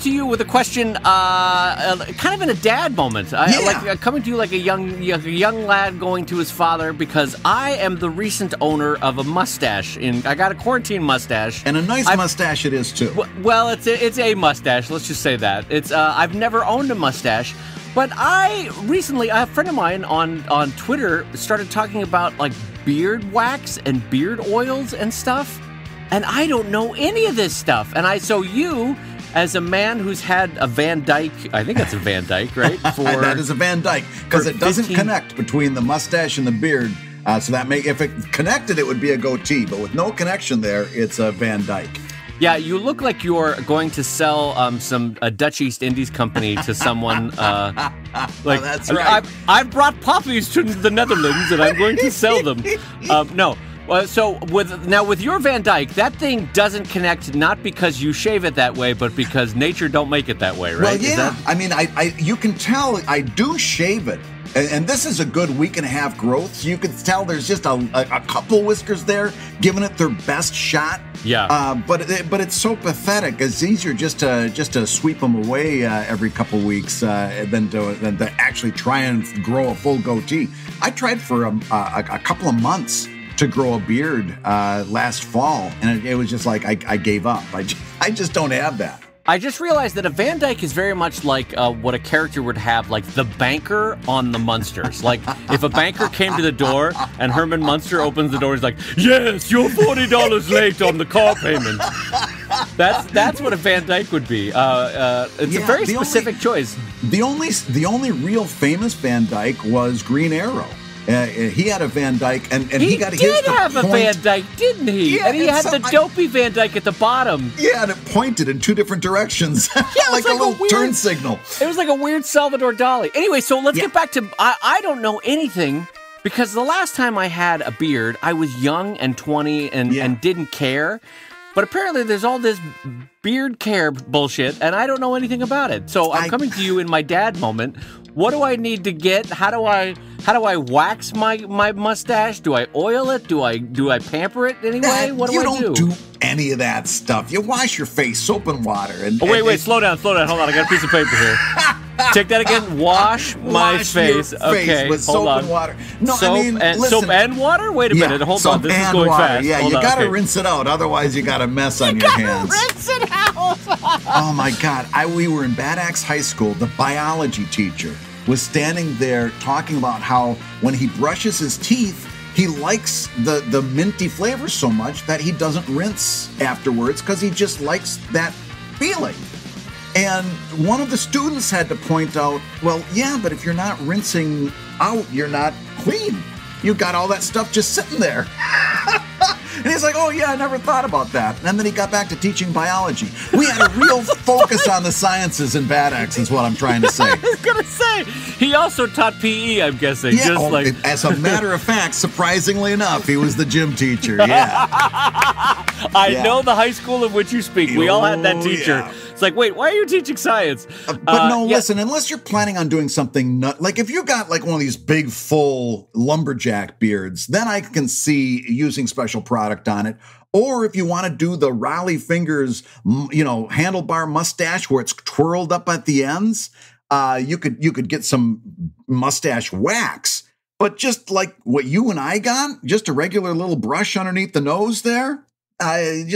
to you with a question, kind of in a dad moment. Coming to you like a young lad going to his father, because I am the recent owner of a mustache. I got a quarantine mustache, and a nice mustache it is too. Well, it's a mustache. Let's just say that I've never owned a mustache. But I recently, a friend of mine on Twitter started talking about like beard wax and beard oils and stuff, and I don't know any of this stuff. And so you, as a man who's had a Van Dyke, I think that's a Van Dyke, right? That is a Van Dyke, because it doesn't connect between the mustache and the beard. So that if it connected, it would be a goatee. But with no connection there, it's a Van Dyke. Yeah, you look like you're going to sell a Dutch East Indies company to someone. That's right. I've brought poppies to the Netherlands, and I'm going to sell them. No. So with your Van Dyke, that thing doesn't connect, not because you shave it that way, but because nature don't make it that way, right? Well, yeah. I mean, you can tell I do shave it. And this is a good week and a half growth. So you can tell there's just a couple whiskers there, giving it their best shot. Yeah. But it's so pathetic. It's easier just to sweep them away every couple weeks than to actually try and grow a full goatee. I tried for a couple of months to grow a beard last fall, and it was just like I gave up. I just don't have that. I just realized that a Van Dyke is very much like what a character would have, like the banker on the Munsters. Like, if a banker came to the door and Herman Munster opens the door, he's like, "Yes, you're $40 late on the car payment." That's what a Van Dyke would be. It's a very specific choice. The only real famous Van Dyke was Green Arrow. He had a Van Dyke, and he got his to did have a Van Dyke, didn't he? Yeah, and he had the dopey Van Dyke at the bottom. Yeah, and it pointed in two different directions, like a little turn signal. It was like a weird Salvador Dali. Anyway, so let's get back to, I don't know anything, because the last time I had a beard, I was young and 20 and didn't care. But apparently there's all this beard care bullshit, and I don't know anything about it. So I'm coming to you in my dad moment. What do I need to get? How do I wax my mustache? Do I oil it? Do I pamper it anyway? What do I do? You don't do any of that stuff. You wash your face, soap and water. Wait, slow down. Hold on. I got a piece of paper here. Take that again. Wash my face. Okay, with hold soap on. and water. No, soap I mean, listen. Soap and water? Wait a minute. Hold on. This is going fast. Yeah, you got to rinse it out. Otherwise, you got a mess on your hands. Rinse it out. Oh my God! We were in Bad Axe High School. The biology teacher was standing there talking about how when he brushes his teeth, he likes the minty flavor so much that he doesn't rinse afterwards because he just likes that feeling. And one of the students had to point out, well, yeah, but if you're not rinsing out, you're not clean. You got all that stuff just sitting there. And he's like, oh, yeah, I never thought about that. And then he got back to teaching biology. We had a real focus on the sciences in Bad Axe, is what I'm trying to say. I was going to say, he also taught PE, I'm guessing. Yeah, as a matter of fact, surprisingly enough, he was the gym teacher, yeah. I know the high school of which you speak. We all had that teacher. Yeah. It's like, wait, why are you teaching science? But no, listen, unless you're planning on doing something like if you got like one of these big, full lumberjack beards, then I can see using special product on it. Or if you want to do the Raleigh Fingers, handlebar mustache where it's twirled up at the ends, you could get some mustache wax. But just like what you and I got, just a regular little brush underneath the nose there, when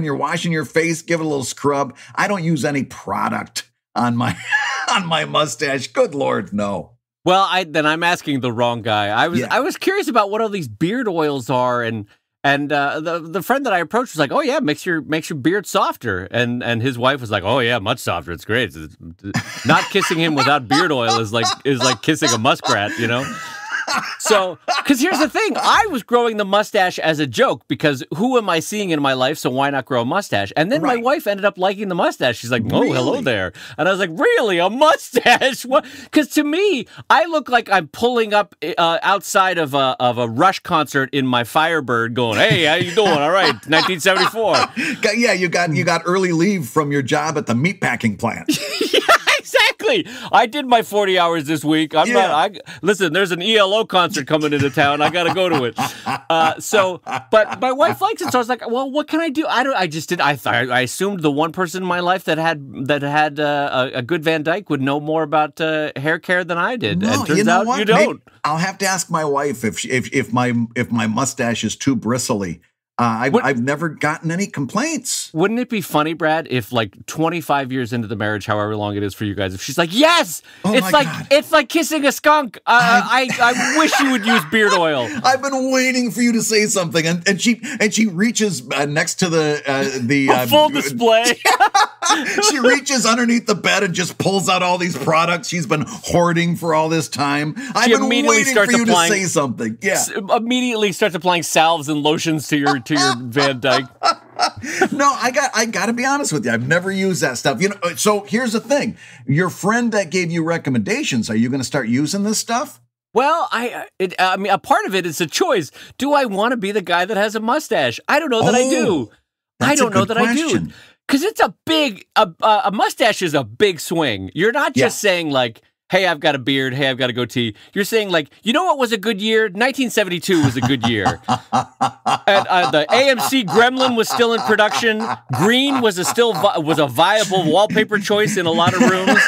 you're washing your face, give it a little scrub. I don't use any product on my mustache. Good Lord, no. Well, then I'm asking the wrong guy. I was curious about what all these beard oils are, and the friend that I approached was like, "Oh yeah, makes your beard softer," and his wife was like, "Oh yeah, much softer. It's great. Not kissing him without beard oil is like kissing a muskrat, you know." So, because here's the thing, I was growing the mustache as a joke because who am I seeing in my life? So why not grow a mustache? And then my wife ended up liking the mustache. She's like, "Oh, really? Hello there." And I was like, "Really, a mustache?" What? Because to me, I look like I'm pulling up outside of a Rush concert in my Firebird, going, "Hey, how you doing? All right, 1974." Yeah, you got early leave from your job at the meatpacking plant. Yeah, exactly. Exactly. I did my 40 hours this week. Listen, there's an ELO concert coming into town. I got to go to it. But my wife likes it. So I was like, well, what can I do? I assumed the one person in my life that had a good Van Dyke would know more about hair care than I did. No, and turns you know out what? you don't. I'll have to ask my wife if my mustache is too bristly. I've never gotten any complaints. Wouldn't it be funny, Brad, if like 25 years into the marriage, however long it is for you guys, if she's like, yes, it's like kissing a skunk. I wish you would use beard oil. I've been waiting for you to say something, and she reaches next to the full display. She reaches underneath the bed and just pulls out all these products she's been hoarding for all this time. I've been waiting for you to say something. Yeah, immediately starts applying salves and lotions to your Van Dyke. No, I got to be honest with you. I've never used that stuff. So here's the thing: your friend that gave you recommendations, are you going to start using this stuff? Well, I mean, a part of it is a choice. Do I want to be the guy that has a mustache? I don't know that I do. I don't know that I do. Because it's a mustache is a big swing. You're not just saying like, hey, I've got a beard. Hey, I've got a goatee. You're saying like, you know what was a good year? 1972 was a good year. And, the AMC Gremlin was still in production. Green was a viable wallpaper choice in a lot of rooms.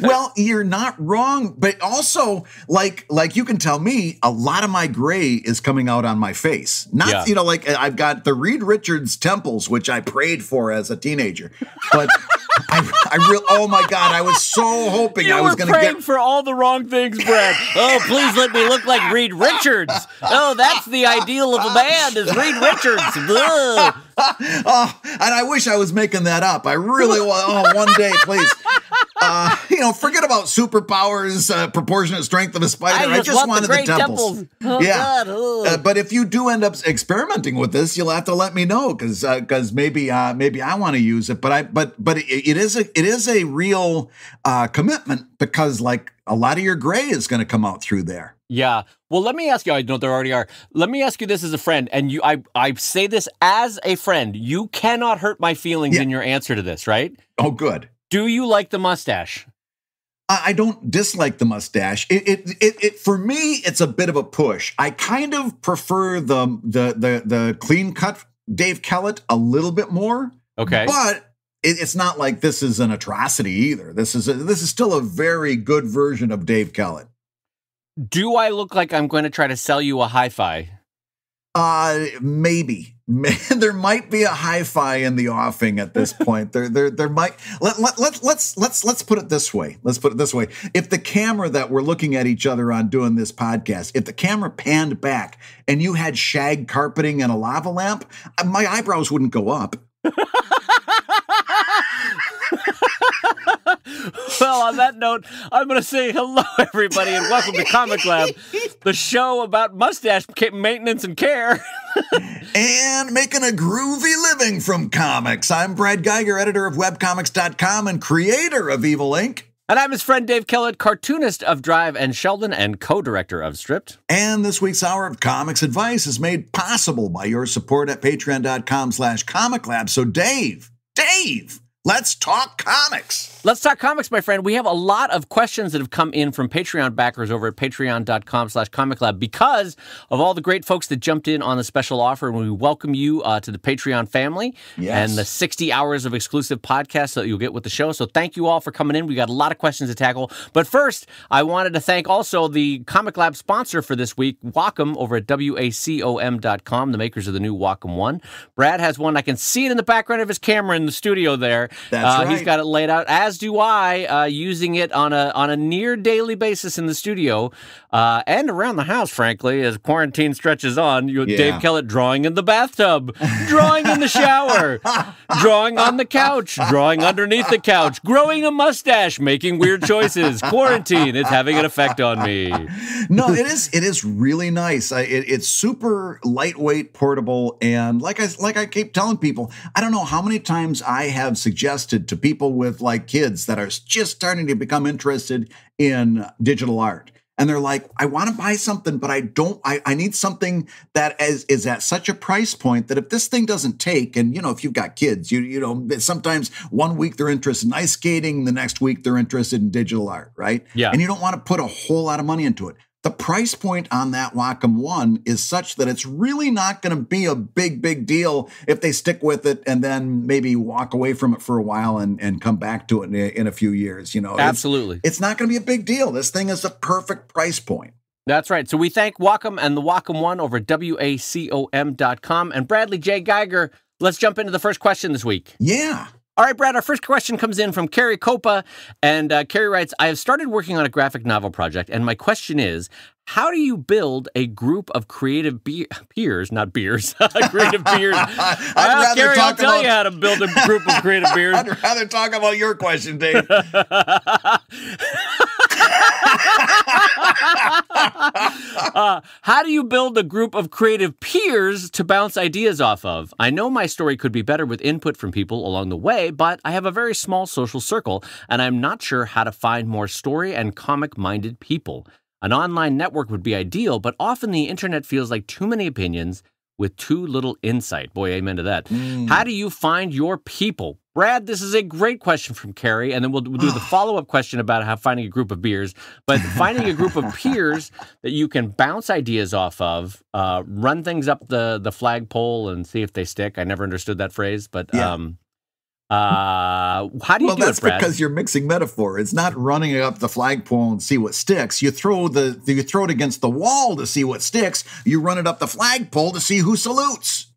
Well, you're not wrong, but also like you can tell me a lot of my gray is coming out on my face. I've got the Reed Richards temples, which I prayed for as a teenager, but oh my God, I was so hoping I was going to get. You were praying for all the wrong things, Brad. Oh, please let me look like Reed Richards. Oh, that's the ideal of a man is Reed Richards. And I wish I was making that up. I really want. Oh, one day, please. Forget about superpowers, proportionate strength of a spider. I just wanted the temples. Oh, but if you do end up experimenting with this, you'll have to let me know because maybe I want to use it. But it is a real commitment because like a lot of your gray is going to come out through there. Yeah. Well, let me ask you. I know there already are. Let me ask you this as a friend, and I say this as a friend. You cannot hurt my feelings in your answer to this, right? Oh, good. Do you like the mustache? I don't dislike the mustache. It for me, it's a bit of a push. I kind of prefer the clean cut Dave Kellett a little bit more. Okay, but it's not like this is an atrocity either. This is still a very good version of Dave Kellett. Do I look like I'm going to try to sell you a hi-fi? Maybe. There might be a hi-fi in the offing at this point. There might. Let's put it this way. If the camera that we're looking at each other on doing this podcast, if the camera panned back and you had shag carpeting and a lava lamp, my eyebrows wouldn't go up. Well, on that note, I'm going to say hello, everybody, and welcome to Comic Lab, the show about mustache maintenance and care. And making a groovy living from comics. I'm Brad Geiger, editor of webcomics.com and creator of Evil Inc. And I'm his friend Dave Kellett, cartoonist of Drive and Sheldon and co-director of Stripped. And this week's Hour of Comics Advice is made possible by your support at patreon.com/comiclab. So Dave, let's talk comics. Let's talk comics, my friend. We have a lot of questions that have come in from Patreon backers over at patreon.com/comiclab because of all the great folks that jumped in on the special offer. And we welcome you to the Patreon family and the 60 hours of exclusive podcasts that you'll get with the show. So thank you all for coming in. We got a lot of questions to tackle. But first, I wanted to thank also the Comic Lab sponsor for this week, Wacom, over at wacom.com, the makers of the new Wacom One. Brad has one. I can see it in the background of his camera in the studio there. That's right. He's got it laid out, as do I, using it on a near daily basis in the studio and around the house, frankly, as quarantine stretches on. Dave Kellett drawing in the bathtub, drawing in the shower, drawing on the couch, drawing underneath the couch, growing a mustache, making weird choices. Quarantine, it's having an effect on me. No, it is really nice. It's super lightweight, portable, and like I keep telling people, I don't know how many times I have suggested to people with like kids that are just starting to become interested in digital art. and they're like, I want to buy something, but I need something that is at such a price point that if this thing doesn't take, and if you've got kids, sometimes one week they're interested in ice skating, the next week they're interested in digital art, right? Yeah. And you don't want to put a whole lot of money into it. The price point on that Wacom One is such that it's really not going to be a big deal if they stick with it and then maybe walk away from it for a while and come back to it in a few years. Absolutely. It's not going to be a big deal. This thing is a perfect price point. That's right. So we thank Wacom and the Wacom One over at WACOM.com. And Bradley J. Geiger, let's jump into the first question this week. Yeah. All right, Brad, our first question comes in from Carrie Copa, and Carrie writes, I have started working on a graphic novel project, and my question is, how do you build a group of creative peers, not beers, creative peers? Carrie, I'll tell you how to build a group of creative peers. I'd rather talk about your question, Dave. How do you build a group of creative peers to bounce ideas off of? I know my story could be better with input from people along the way, but I have a very small social circle, and I'm not sure how to find more story and comic-minded people. An online network would be ideal, but often the internet feels like too many opinions with too little insight. Boy, amen to that. How do you find your people? Brad, this is a great question from Carrie, and then we'll do the follow-up question about how finding a group of beers. But finding a group of peers that you can bounce ideas off of, run things up the flagpole and see if they stick. I never understood that phrase, but how do you do it, Brad? Well, that's because you're mixing metaphor. It's not running up the flagpole and see what sticks. You throw it against the wall to see what sticks. You run it up the flagpole to see who salutes.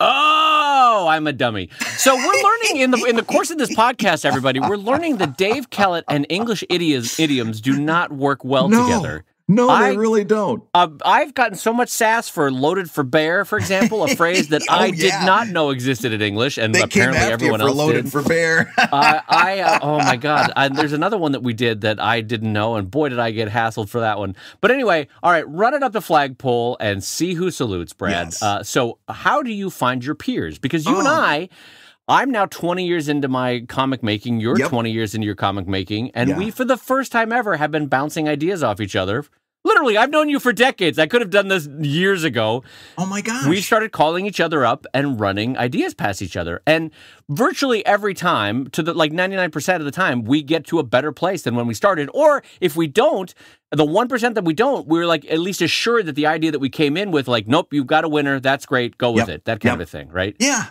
Oh, I'm a dummy. So we're learning in the course of this podcast, everybody, we're learning that Dave Kellett and English idioms do not work well together. No, they really don't. I've gotten so much sass for "loaded for bear," for example, a phrase that I did not know existed in English, and apparently everyone else did. "Loaded for bear." Oh my God! There's another one that we did that I didn't know, and boy, did I get hassled for that one. But anyway, all right, run it up the flagpole and see who salutes, Brad. Yes. So, how do you find your peers? Because you and I'm now 20 years into my comic making. You're 20 years into your comic making. And we, for the first time ever, have been bouncing ideas off each other. Literally, I've known you for decades. I could have done this years ago. Oh, my gosh. We started calling each other up and running ideas past each other. And virtually every time, to 99% of the time, we get to a better place than when we started. Or if we don't, the 1% that we don't, we're at least assured that the idea that we came in with, nope, you've got a winner. That's great. Go with it. That kind of a thing, right? Yeah.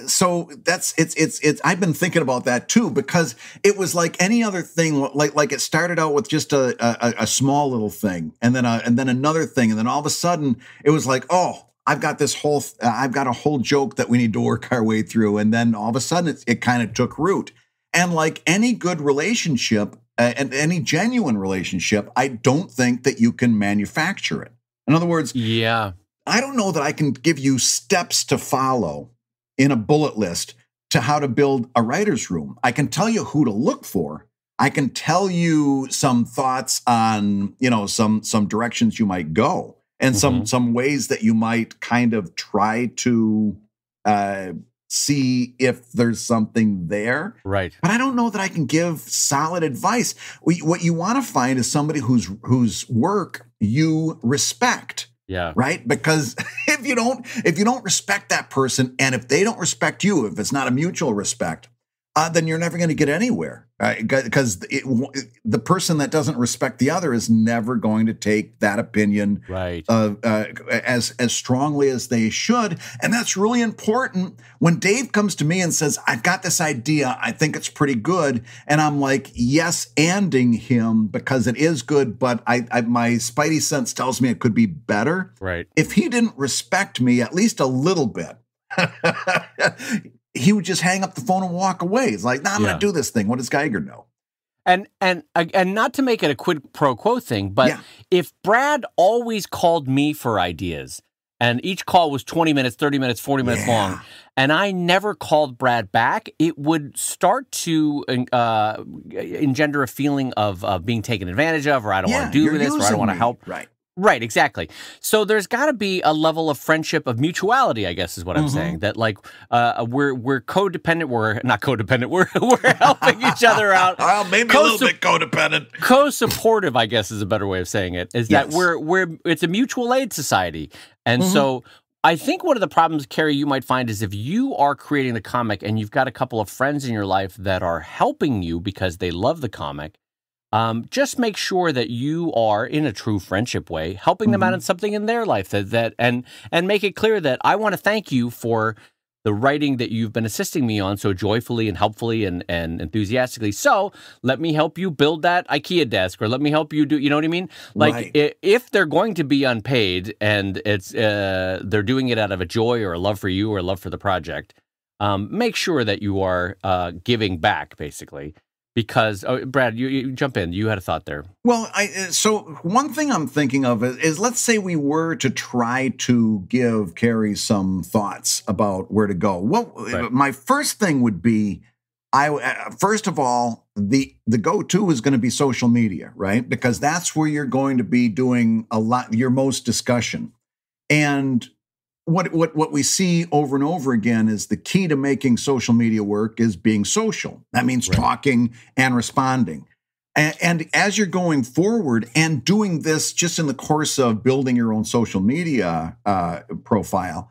So it's. I've been thinking about that too, because it was like any other thing. Like it started out with just a small little thing, and then another thing, and then all of a sudden it was like, oh, I've got a whole joke that we need to work our way through, and then all of a sudden it kind of took root. And like any good relationship. And any genuine relationship, I don't think that you can manufacture it. In other words, I don't know that I can give you steps to follow in a bullet list to how to build a writer's room. I can tell you who to look for. I can tell you some thoughts on, some directions you might go, and some ways that you might kind of try to see if there's something there. Right. But I don't know that I can give solid advice. What you want to find is somebody whose work you respect. Yeah. Right? Because if you don't respect that person, and if they don't respect you, if it's not a mutual respect, then you're never going to get anywhere. Because the person that doesn't respect the other is never going to take that opinion as strongly as they should. And that's really important. When Dave comes to me and says, I've got this idea, I think it's pretty good. And I'm like, yes-anding him because it is good, but my spidey sense tells me it could be better. Right. If he didn't respect me at least a little bit, he would just hang up the phone and walk away. It's like, I'm going to do this thing. What does Geiger know? And not to make it a quid pro quo thing, but if Brad always called me for ideas, and each call was 20 minutes, 30 minutes, 40 minutes long, and I never called Brad back, it would start to engender a feeling of being taken advantage of, or I don't want to do this, or I don't want to help. Right. Right, exactly. So there's got to be a level of friendship, of mutuality, I guess is what I'm saying. That like we're codependent. We're not codependent. We're helping each other out. Well, maybe a little bit codependent. Co-supportive, I guess, is a better way of saying it. Is that it's a mutual aid society, and so I think one of the problems, Carrie, you might find is if you are creating the comic and you've got a couple of friends in your life that are helping you because they love the comic. Just make sure that you are, in a true friendship way, helping them out in something in their life and make it clear that I want to thank you for the writing that you've been assisting me on so joyfully and helpfully and enthusiastically. So let me help you build that IKEA desk, or let me help you do, you know what I mean? Like if they're going to be unpaid and it's they're doing it out of a joy or a love for you or a love for the project, make sure that you are giving back, basically. Because, Brad, you jump in. You had a thought there. Well, so one thing I'm thinking of is let's say we were to try to give Carrie some thoughts about where to go. Well, my first thing would be, first of all, the go-to is going to be social media, right? Because that's where you're going to be doing your most discussion. And what we see over and over again is the key to making social media work is being social. That means talking and responding. And as you're going forward and doing this just in the course of building your own social media profile,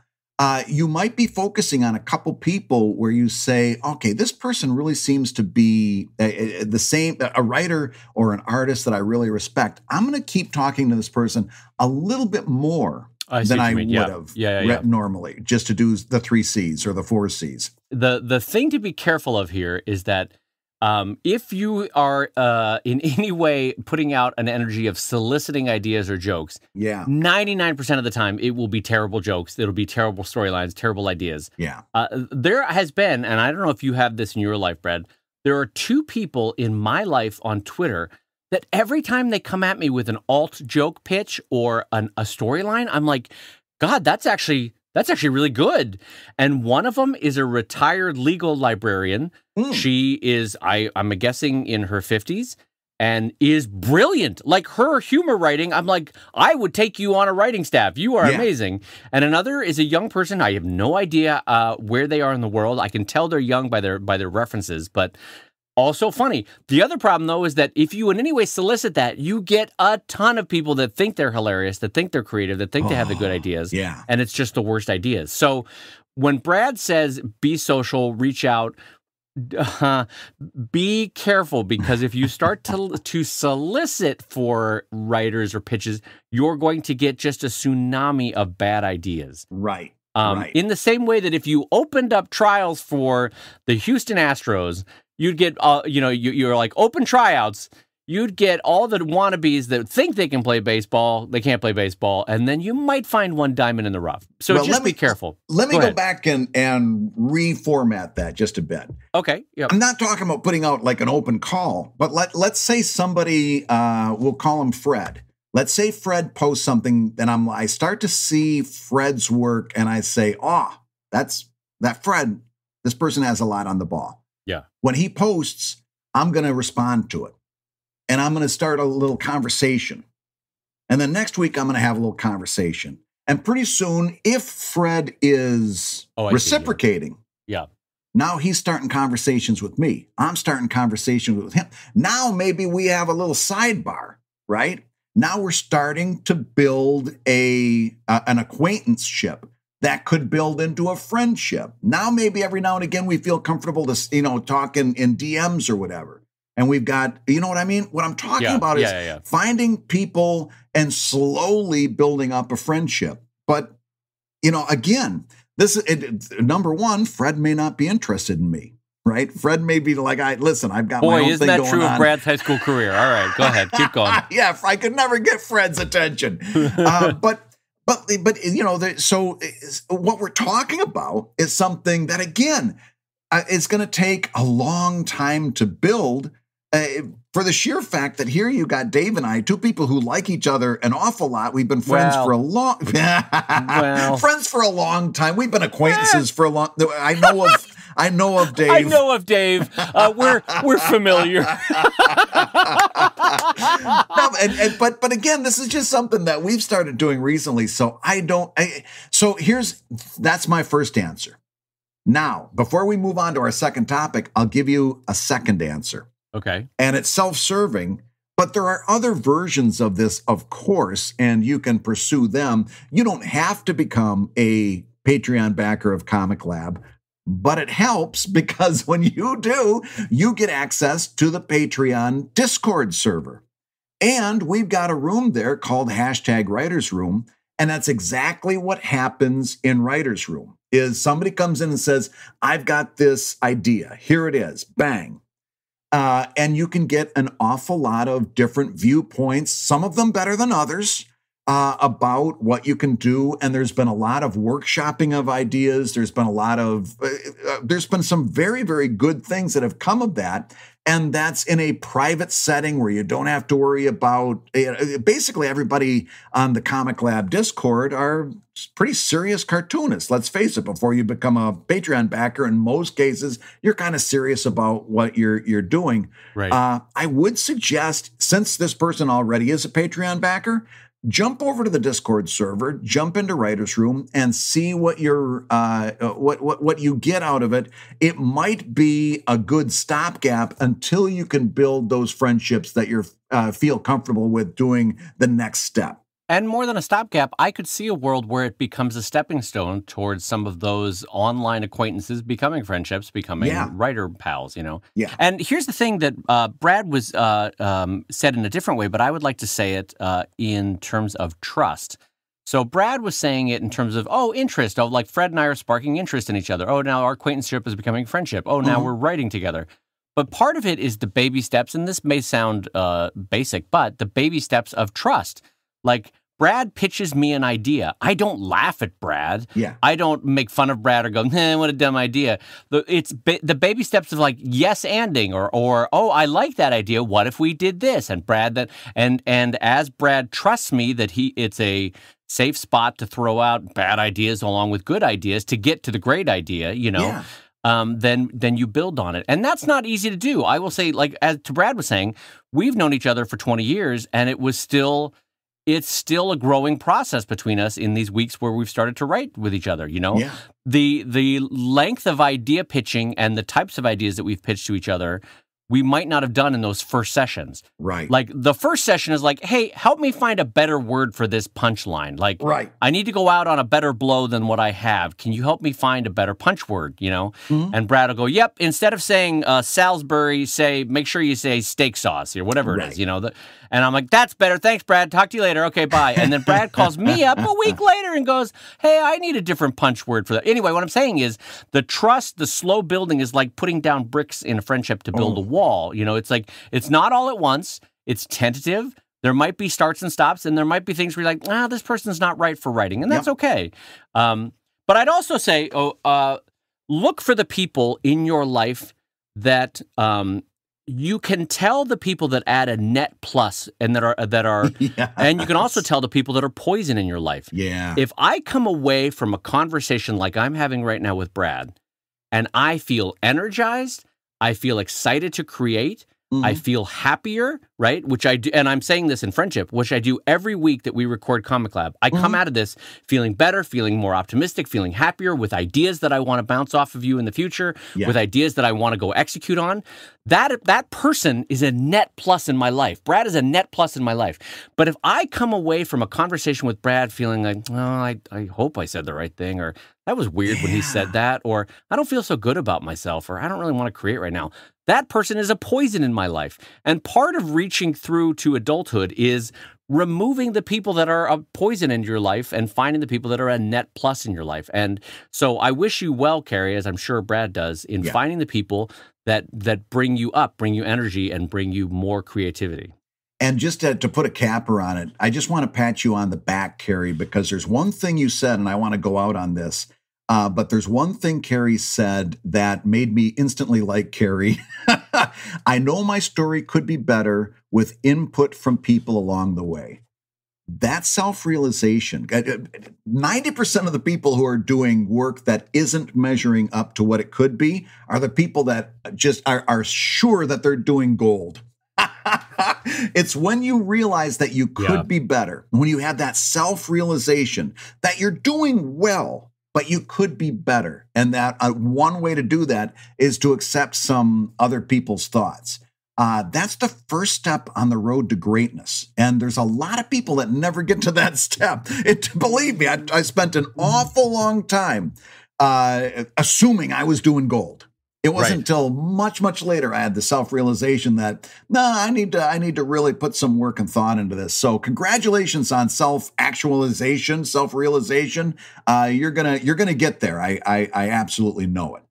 you might be focusing on a couple people where you say, okay, this person really seems to be a writer or an artist that I really respect. I'm going to keep talking to this person a little bit more than I would have normally, just to do the 3 C's or the 4 C's. The thing to be careful of here is that if you are in any way putting out an energy of soliciting ideas or jokes, 99% of the time it will be terrible jokes. It'll be terrible storylines, terrible ideas. There has been, and I don't know if you have this in your life, Brad, there are 2 people in my life on Twitter that every time they come at me with an alt joke pitch or a storyline, I'm like, God, that's actually really good. And one of them is a retired legal librarian. She is, I'm guessing, in her 50s and is brilliant. Like her humor writing, I'm like, I would take you on a writing staff. You are amazing. And another is a young person. I have no idea where they are in the world. I can tell they're young by their references, but also funny. The other problem, though, is that if you in any way solicit that, you get a ton of people that think they're hilarious, that think they're creative, that think they have the good ideas, and it's just the worst ideas. So when Brad says, be social, reach out, be careful, because if you start to solicit for writers or pitches, you're going to get just a tsunami of bad ideas. Right. In the same way that if you opened up trials for the Houston Astros, you'd get, you're like open tryouts. You'd get all the wannabes that think they can play baseball. They can't play baseball. And then you might find one diamond in the rough. So just be careful. Let me go back and reformat that just a bit. Okay. Yep. I'm not talking about putting out like an open call, but let's say somebody, we'll call him Fred. Let's say Fred posts something, and I start to see Fred's work, and I say, that's Fred. This person has a lot on the ball. Yeah. When he posts, I'm going to respond to it, and I'm going to start a little conversation. And then next week, I'm going to have a little conversation. And pretty soon, if Fred is reciprocating, now he's starting conversations with me. I'm starting conversations with him. Now maybe we have a little sidebar, right? Now we're starting to build an acquaintanceship that could build into a friendship. Now maybe every now and again we feel comfortable to talk in DMs or whatever. And we've got, you know what I mean? What I'm talking about is finding people and slowly building up a friendship. But, again, number one, Fred may not be interested in me. Right? Fred may be like, I've got my own thing going on. Boy, isn't that true of Brad's high school career? All right, go ahead. Keep going. I could never get Fred's attention. But so what we're talking about is something that, again, is going to take a long time to build for the sheer fact that here you got Dave and I, 2 people who like each other an awful lot. We've been friends for a long friends for a long time. We've been acquaintances for a long. I know of Dave. I know of Dave. We're familiar. No, but again, this is just something that we've started doing recently. So that's my first answer. Now, before we move on to our second topic, I'll give you a second answer. Okay. And it's self-serving, but there are other versions of this, of course, and you can pursue them. You don't have to become a Patreon backer of Comic Lab, but it helps because when you do, you get access to the Patreon Discord server. And we've got a room there called #Writers Room. And that's exactly what happens in Writers Room is somebody comes in and says, I've got this idea. Here it is. Bang. And you can get an awful lot of different viewpoints, some of them better than others, about what you can do. And there's been a lot of workshopping of ideas. There's been some very, very good things that have come of that. And that's in a private setting where you don't have to worry about, basically everybody on the Comic Lab Discord are pretty serious cartoonists. Let's face it, before you become a Patreon backer, in most cases, you're kind of serious about what you're doing. Right. I would suggest, since this person already is a Patreon backer, jump over to the Discord server, jump into Writers Room, and see what what you get out of it. It might be a good stopgap until you can build those friendships that you feel comfortable with doing the next step. And more than a stopgap, I could see a world where it becomes a stepping stone towards some of those online acquaintances becoming friendships, becoming writer pals, you know? Yeah. And here's the thing that Brad was said in a different way, but I would like to say it in terms of trust. So Brad was saying it in terms of, interest. Like Fred and I are sparking interest in each other. Now our acquaintanceship is becoming friendship. Now we're writing together. But part of it is the baby steps, and this may sound basic, but the baby steps of trust. Like, Brad pitches me an idea. I don't laugh at Brad. Yeah. I don't make fun of Brad or go, what a dumb idea. It's the baby steps of like yes-anding or I like that idea. What if we did this? And Brad and as Brad trusts me that it's a safe spot to throw out bad ideas along with good ideas to get to the great idea, you know. Yeah. Then you build on it. And that's not easy to do. I will say, like, as to Brad was saying, we've known each other for 20 years, and it's still a growing process between us in these weeks where we've started to write with each other, you know? Yeah. The length of idea pitching and the types of ideas that we've pitched to each other, we might not have done in those first sessions. Right. Like, the first session is like, hey, help me find a better word for this punchline. Like, right. I need to go out on a better blow than what I have. Can you help me find a better punch word, you know? Mm-hmm. And Brad will go, yep, instead of saying Salisbury, make sure you say steak sauce or whatever it is, you know? And I'm like, that's better. Thanks, Brad. Talk to you later. Okay, bye. And then Brad calls me up a week later and goes, hey, I need a different punch word for that. Anyway, what I'm saying is the trust, the slow building is like putting down bricks in a friendship to build a wall. You know, it's like, it's not all at once. It's tentative. There might be starts and stops, and there might be things where you're like, this person's not right for writing, and that's okay. But I'd also say, look for the people in your life that you can tell the people that add a net plus and that are yes. And you can also tell the people that are poison in your life. Yeah. If I come away from a conversation like I'm having right now with Brad, and I feel energized, I feel excited to create, I feel happier, right? Which I do, and I'm saying this in friendship, which I do every week that we record Comic Lab. I come out of this feeling better, feeling more optimistic, feeling happier, with ideas that I want to bounce off of you in the future, with ideas that I want to go execute on. That person is a net plus in my life. Brad is a net plus in my life. But if I come away from a conversation with Brad feeling like, I hope I said the right thing, or that was weird when he said that, or I don't feel so good about myself, or I don't really want to create right now, that person is a poison in my life. And part of reaching through to adulthood is removing the people that are a poison in your life and finding the people that are a net plus in your life. And so I wish you well, Carrie, as I'm sure Brad does, in finding the people that bring you up, bring you energy, and bring you more creativity. And just to put a capper on it, I just want to pat you on the back, Carrie, because there's one thing you said, and I want to go out on this. But there's one thing Carrie said that made me instantly like Carrie. I know my story could be better with input from people along the way. That self-realization, 90% of the people who are doing work that isn't measuring up to what it could be are the people that just are sure that they're doing gold. It's when you realize that you could be better, when you have that self-realization that you're doing well, but you could be better. And that one way to do that is to accept some other people's thoughts. That's the first step on the road to greatness. And there's a lot of people that never get to that step. Believe me, I spent an awful long time assuming I was doing gold. It wasn't until much, much later I had the self-realization that, I need to really put some work and thought into this. So congratulations on self-actualization, self-realization. You're gonna get there. I absolutely know it.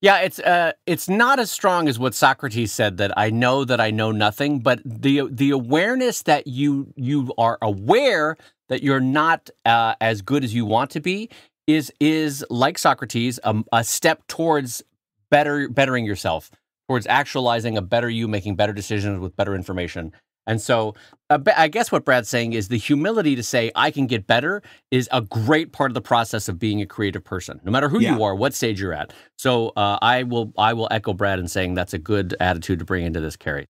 Yeah, it's not as strong as what Socrates said, that I know nothing, but the awareness that you are aware that you're not as good as you want to be is like Socrates, a step towards bettering yourself, towards actualizing a better you, making better decisions with better information. And so I guess what Brad's saying is the humility to say, I can get better, is a great part of the process of being a creative person, no matter who you are, what stage you're at. So I will echo Brad in saying that's a good attitude to bring into this, Carrie.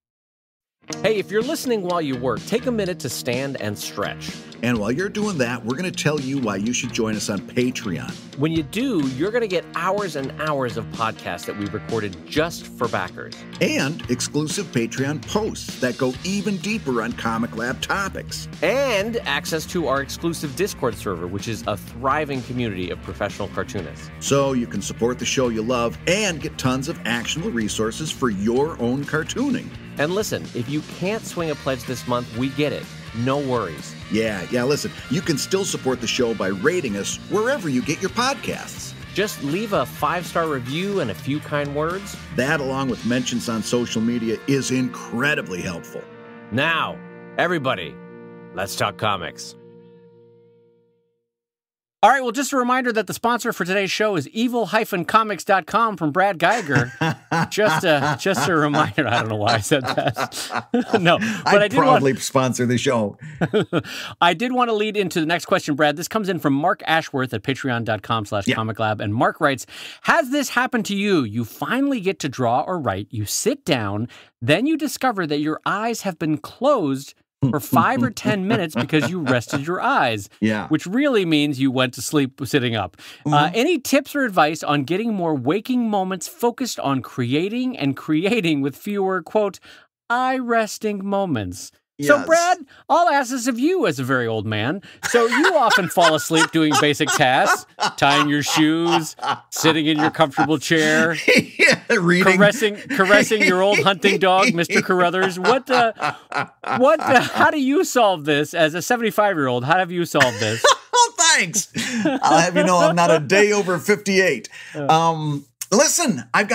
Hey, if you're listening while you work, take a minute to stand and stretch. And while you're doing that, we're going to tell you why you should join us on Patreon. When you do, you're going to get hours and hours of podcasts that we've recorded just for backers. And exclusive Patreon posts that go even deeper on Comic Lab topics. And access to our exclusive Discord server, which is a thriving community of professional cartoonists. So you can support the show you love and get tons of actionable resources for your own cartooning. And listen, if you can't swing a pledge this month, we get it. No worries. Yeah, listen, you can still support the show by rating us wherever you get your podcasts. Just leave a 5-star review and a few kind words. That, along with mentions on social media, is incredibly helpful. Now, everybody, let's talk comics. All right, well, just a reminder that the sponsor for today's show is evil-comics.com from Brad Geiger. just a reminder. I don't know why I said that. No, but I did proudly sponsor the show. I did want to lead into the next question, Brad. This comes in from Mark Ashworth at patreon.com/comiclab. And Mark writes, has this happened to you? You finally get to draw or write, you sit down, then you discover that your eyes have been closed for 5 or 10 minutes because you rested your eyes, which really means you went to sleep sitting up. Any tips or advice on getting more waking moments focused on creating with fewer, quote, eye-resting moments? Yes. So, Brad, I'll ask this of you as a very old man. So you often fall asleep doing basic tasks, tying your shoes, sitting in your comfortable chair, reading, caressing your old hunting dog, Mr. Carruthers. How do you solve this as a 75-year-old? How have you solved this? Oh, thanks. I'll have you know I'm not a day over 58. Listen, I've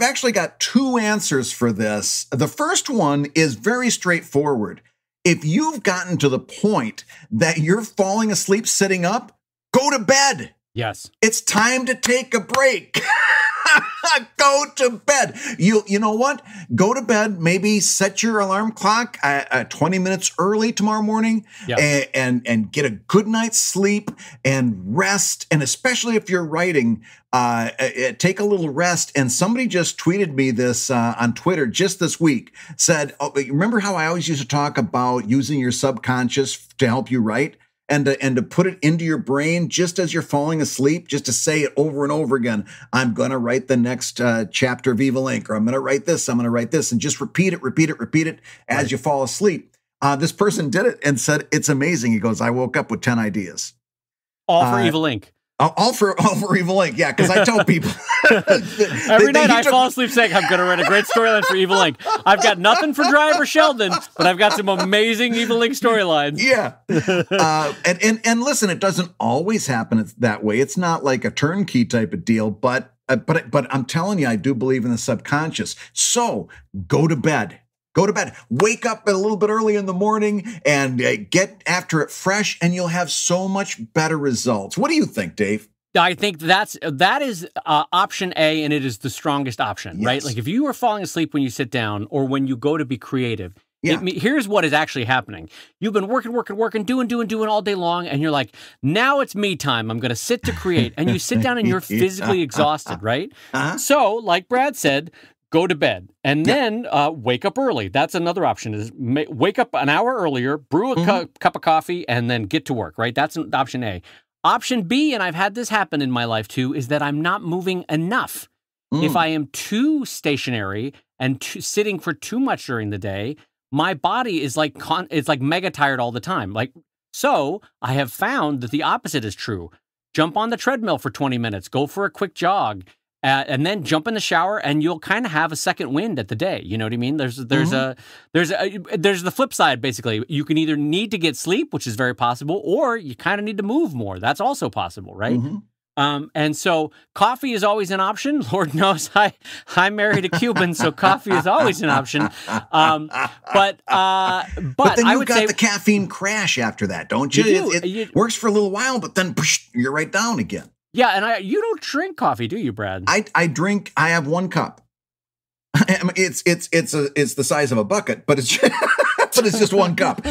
actually got 2 answers for this. The first one is very straightforward. If you've gotten to the point that you're falling asleep sitting up, go to bed. Yes. It's time to take a break. Go to bed. You know what? Go to bed. Maybe set your alarm clock 20 minutes early tomorrow morning, and get a good night's sleep and rest. And especially if you're writing, take a little rest. And somebody just tweeted me this on Twitter just this week. Said, remember how I always used to talk about using your subconscious to help you write? And to put it into your brain just as you're falling asleep, just to say it over and over again. I'm going to write the next chapter of Evil Inc. Or I'm going to write this, and just repeat it as you fall asleep. This person did it and said, it's amazing. He goes, I woke up with 10 ideas. All for Evil Inc. All for Evil Inc. Yeah, because I tell people. Every night I fall asleep saying, I'm going to write a great storyline for Evil Inc. I've got nothing for Driver Sheldon, but I've got some amazing Evil Inc. storylines. Yeah. And listen, it doesn't always happen that way. It's not like a turnkey type of deal, but I'm telling you, I do believe in the subconscious. So go to bed. Go to bed. Wake up a little bit early in the morning and get after it fresh, and you'll have so much better results. What do you think, Dave? I think that is option A, and it is the strongest option, right? Like if you are falling asleep when you sit down or when you go to be creative, here's what is actually happening. You've been working, doing all day long, and you're like, now it's me time. I'm going to sit to create. And you sit down and you're physically exhausted, right? So, like Brad said, go to bed, and then wake up early. That's another option, is wake up an hour earlier, brew a cup of coffee, and then get to work, right? That's option A. Option B, and I've had this happen in my life too, is that I'm not moving enough. If I am too stationary and sitting for too much during the day, my body is like it's like mega tired all the time. So I have found that the opposite is true. Jump on the treadmill for 20 minutes, go for a quick jog, and then jump in the shower, and you'll kind of have a second wind at the day. You know what I mean? There's the flip side, basically. You can either need to get sleep, which is very possible, or you kind of need to move more. That's also possible, right? And so coffee is always an option. Lord knows I married a Cuban, so coffee is always an option. But then you got the caffeine crash after that, don't you? It works for a little while, but then you're right down again. Yeah, and you don't drink coffee, do you, Brad? I drink. I have 1 cup. I mean, it's the size of a bucket, but it's but it's just 1 cup.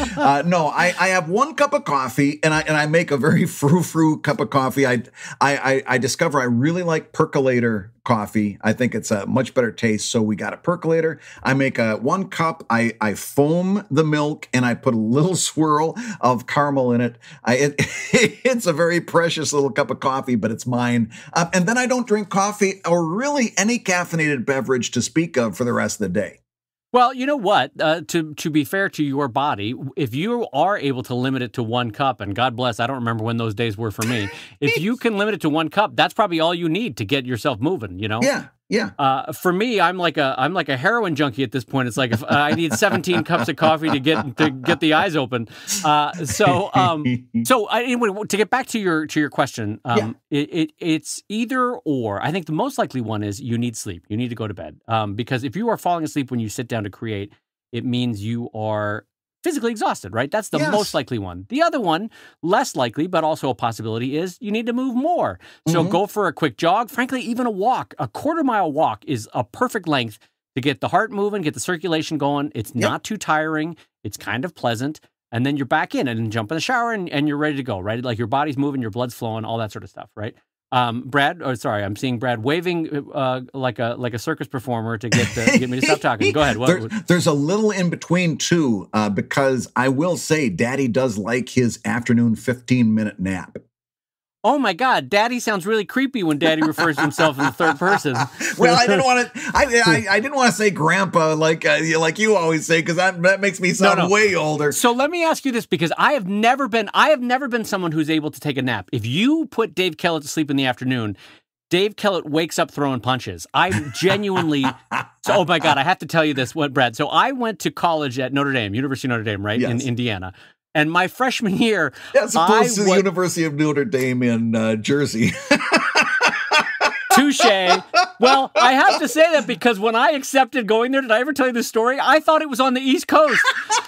No, I have 1 cup of coffee, and I make a very frou-frou cup of coffee. I discover I really like percolator coffee. I think it's a much better taste. So we got a percolator. I make 1 cup. I foam the milk, and I put a little swirl of caramel in it. It's a very precious little cup of coffee, but it's mine. And then I don't drink coffee or really any caffeinated beverage to speak of for the rest of the day. Well, you know what? To be fair to your body, if you are able to limit it to 1 cup, and God bless, I don't remember when those days were for me. If you can limit it to 1 cup, that's probably all you need to get yourself moving. You know? Yeah. Yeah. For me, I'm like a heroin junkie at this point. It's like if I need 17 cups of coffee to get the eyes open. So anyway, to get back to your question, it's either or. I think the most likely one is you need sleep. You need to go to bed because if you are falling asleep when you sit down to create, it means you are physically exhausted, right? That's the most likely one. The other one, less likely, but also a possibility, is you need to move more. So go for a quick jog. Frankly, even a walk, a quarter-mile walk is a perfect length to get the heart moving, get the circulation going. It's not too tiring. It's kind of pleasant. And then you're back in and jump in the shower and you're ready to go, right? Like your body's moving, your blood's flowing, all that sort of stuff, right? I'm seeing Brad waving like a circus performer to get me to stop talking. Go ahead. There's a little in between too, because I will say, Daddy does like his afternoon 15-minute nap. Oh my God, Daddy sounds really creepy when Daddy refers to himself in the third person. Well, I didn't want to. I didn't want to say Grandpa like you always say, because that makes me sound way older. So let me ask you this, because I have never been someone who's able to take a nap. If you put Dave Kellett to sleep in the afternoon, Dave Kellett wakes up throwing punches. I genuinely. Oh my God, I have to tell you this, Brad. So I went to college at Notre Dame, University of Notre Dame, right, in Indiana. And my freshman year, as opposed to the University of Notre Dame in Jersey. Touche. Well, I have to say that because when I accepted going there, did I ever tell you this story? I thought it was on the East Coast.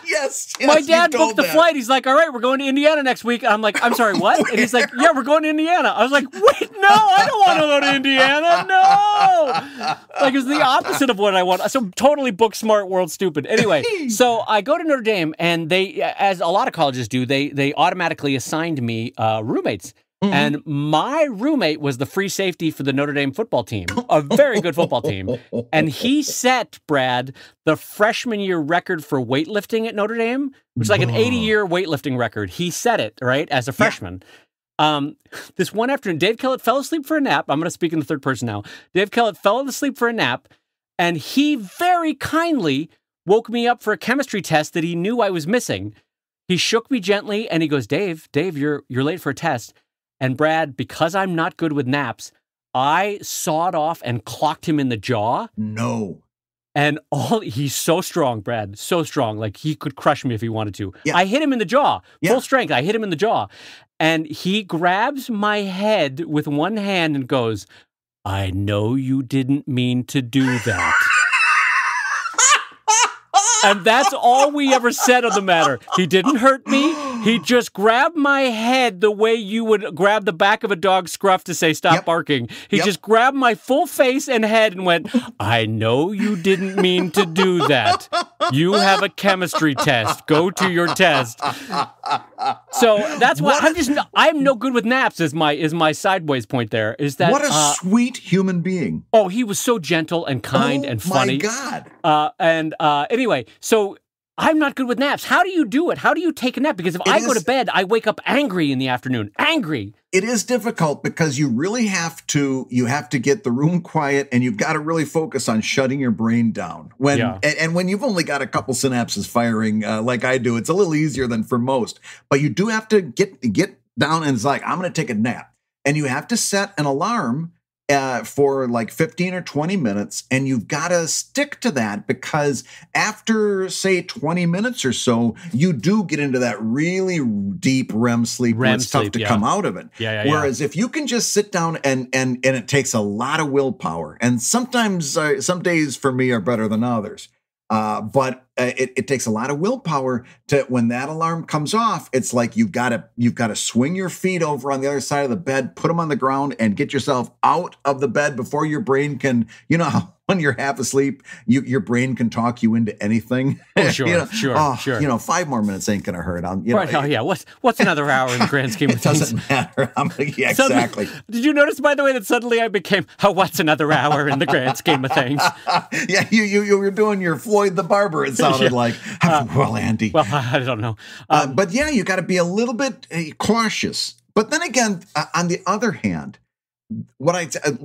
Yes. My dad booked the flight. He's like, all right, we're going to Indiana next week. And I'm like, I'm sorry, what? And he's like, yeah, we're going to Indiana. I was like, wait, no, I don't want to go to Indiana. No. Like, it's the opposite of what I want. So totally book smart, world stupid. Anyway, so I go to Notre Dame, and they, as a lot of colleges do, they automatically assigned me roommates. And my roommate was the free safety for the Notre Dame football team, a very good football team. And he set, Brad, the freshman year record for weightlifting at Notre Dame, which is like an 80-year weightlifting record. He set it, right, as a freshman. This one afternoon, Dave Kellett fell asleep for a nap. I'm going to speak in the third person now. Dave Kellett fell asleep for a nap, and he very kindly woke me up for a chemistry test that he knew I was missing. He shook me gently, and he goes, Dave, you're late for a test. And Brad, because I'm not good with naps, I sawed off and clocked him in the jaw. No. And he's so strong, Brad, so strong. Like he could crush me if he wanted to. Yeah. I hit him in the jaw, full strength. I hit him in the jaw. And he grabs my head with one hand and goes, I know you didn't mean to do that. And that's all we ever said on the matter. He didn't hurt me. He just grabbed my head the way you would grab the back of a dog's scruff to say, stop barking. He just grabbed my full face and head and went, I know you didn't mean to do that. You have a chemistry test. Go to your test. So that's why I'm no good with naps. Is my sideways point there? Is that what a sweet human being? Oh, he was so gentle and kind and funny. My God. Anyway, so I'm not good with naps. How do you do it? How do you take a nap? Because if I go to bed, I wake up angry in the afternoon. Angry. It is difficult because you really have to get the room quiet, and you've got to really focus on shutting your brain down. And when you've only got a couple synapses firing like I do, it's a little easier than for most. But you do have to get down, and it's like, I'm going to take a nap. And you have to set an alarm for like 15 or 20 minutes, and you've got to stick to that, because after, say, 20 minutes or so, you do get into that really deep REM sleep where it's tough to come out of it. Whereas if you can just sit down and it takes a lot of willpower, and sometimes some days for me are better than others. But it takes a lot of willpower to, when that alarm comes off, it's like you've got to swing your feet over on the other side of the bed, put them on the ground, and get yourself out of the bed before your brain can, you know, how when you're half asleep, your brain can talk you into anything. Oh, sure, you know, sure. You know, 5 more minutes ain't going to hurt. Right. Oh, yeah. What's another hour in the grand scheme of things? It doesn't matter. Yeah, exactly. Did you notice, by the way, that suddenly I became, what's another hour in the grand scheme of things? Yeah, you were doing your Floyd the Barber, it sounded like. Well, Andy. Well, I don't know. But yeah, you got to be a little bit cautious. But then again, on the other hand,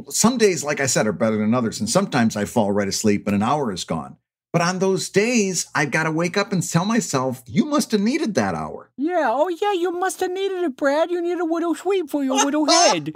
some days, like I said, are better than others. And sometimes I fall right asleep and an hour is gone. But on those days, I've got to wake up and tell myself, you must have needed that hour. Yeah. Oh, yeah. You must have needed it, Brad. You need a widow sweep for your widow head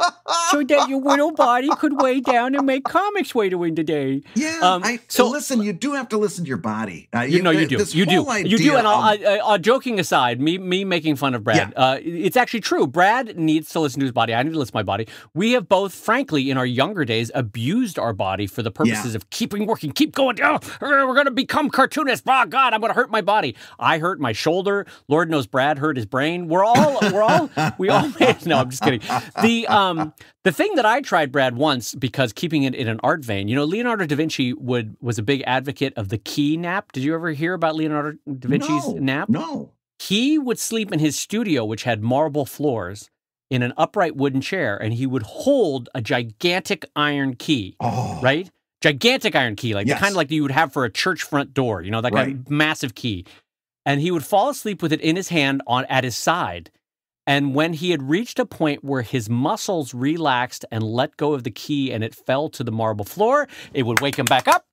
so that your widow body could weigh down and make comics way to win today. Yeah. So listen, you do have to listen to your body. You do. You do. And joking aside, me making fun of Brad, it's actually true. Brad needs to listen to his body. I need to listen to my body. We have both, frankly, in our younger days, abused our body for the purposes of keeping working, keep going. Oh, we're going to become cartoonists. Oh, God, I'm going to hurt my body. I hurt my shoulder. Lord knows Brad hurt his brain. We all made, no, I'm just kidding. The thing that I tried, Brad, once, because keeping it in an art vein, you know, Leonardo da Vinci was a big advocate of the key nap. Did you ever hear about Leonardo da Vinci's nap? No. He would sleep in his studio, which had marble floors, in an upright wooden chair, and he would hold a gigantic iron key, right? Gigantic iron key, like the kind of like you would have for a church front door, you know, that kind of massive key. And he would fall asleep with it in his hand at his side. And when he had reached a point where his muscles relaxed and let go of the key and it fell to the marble floor, it would wake him back up.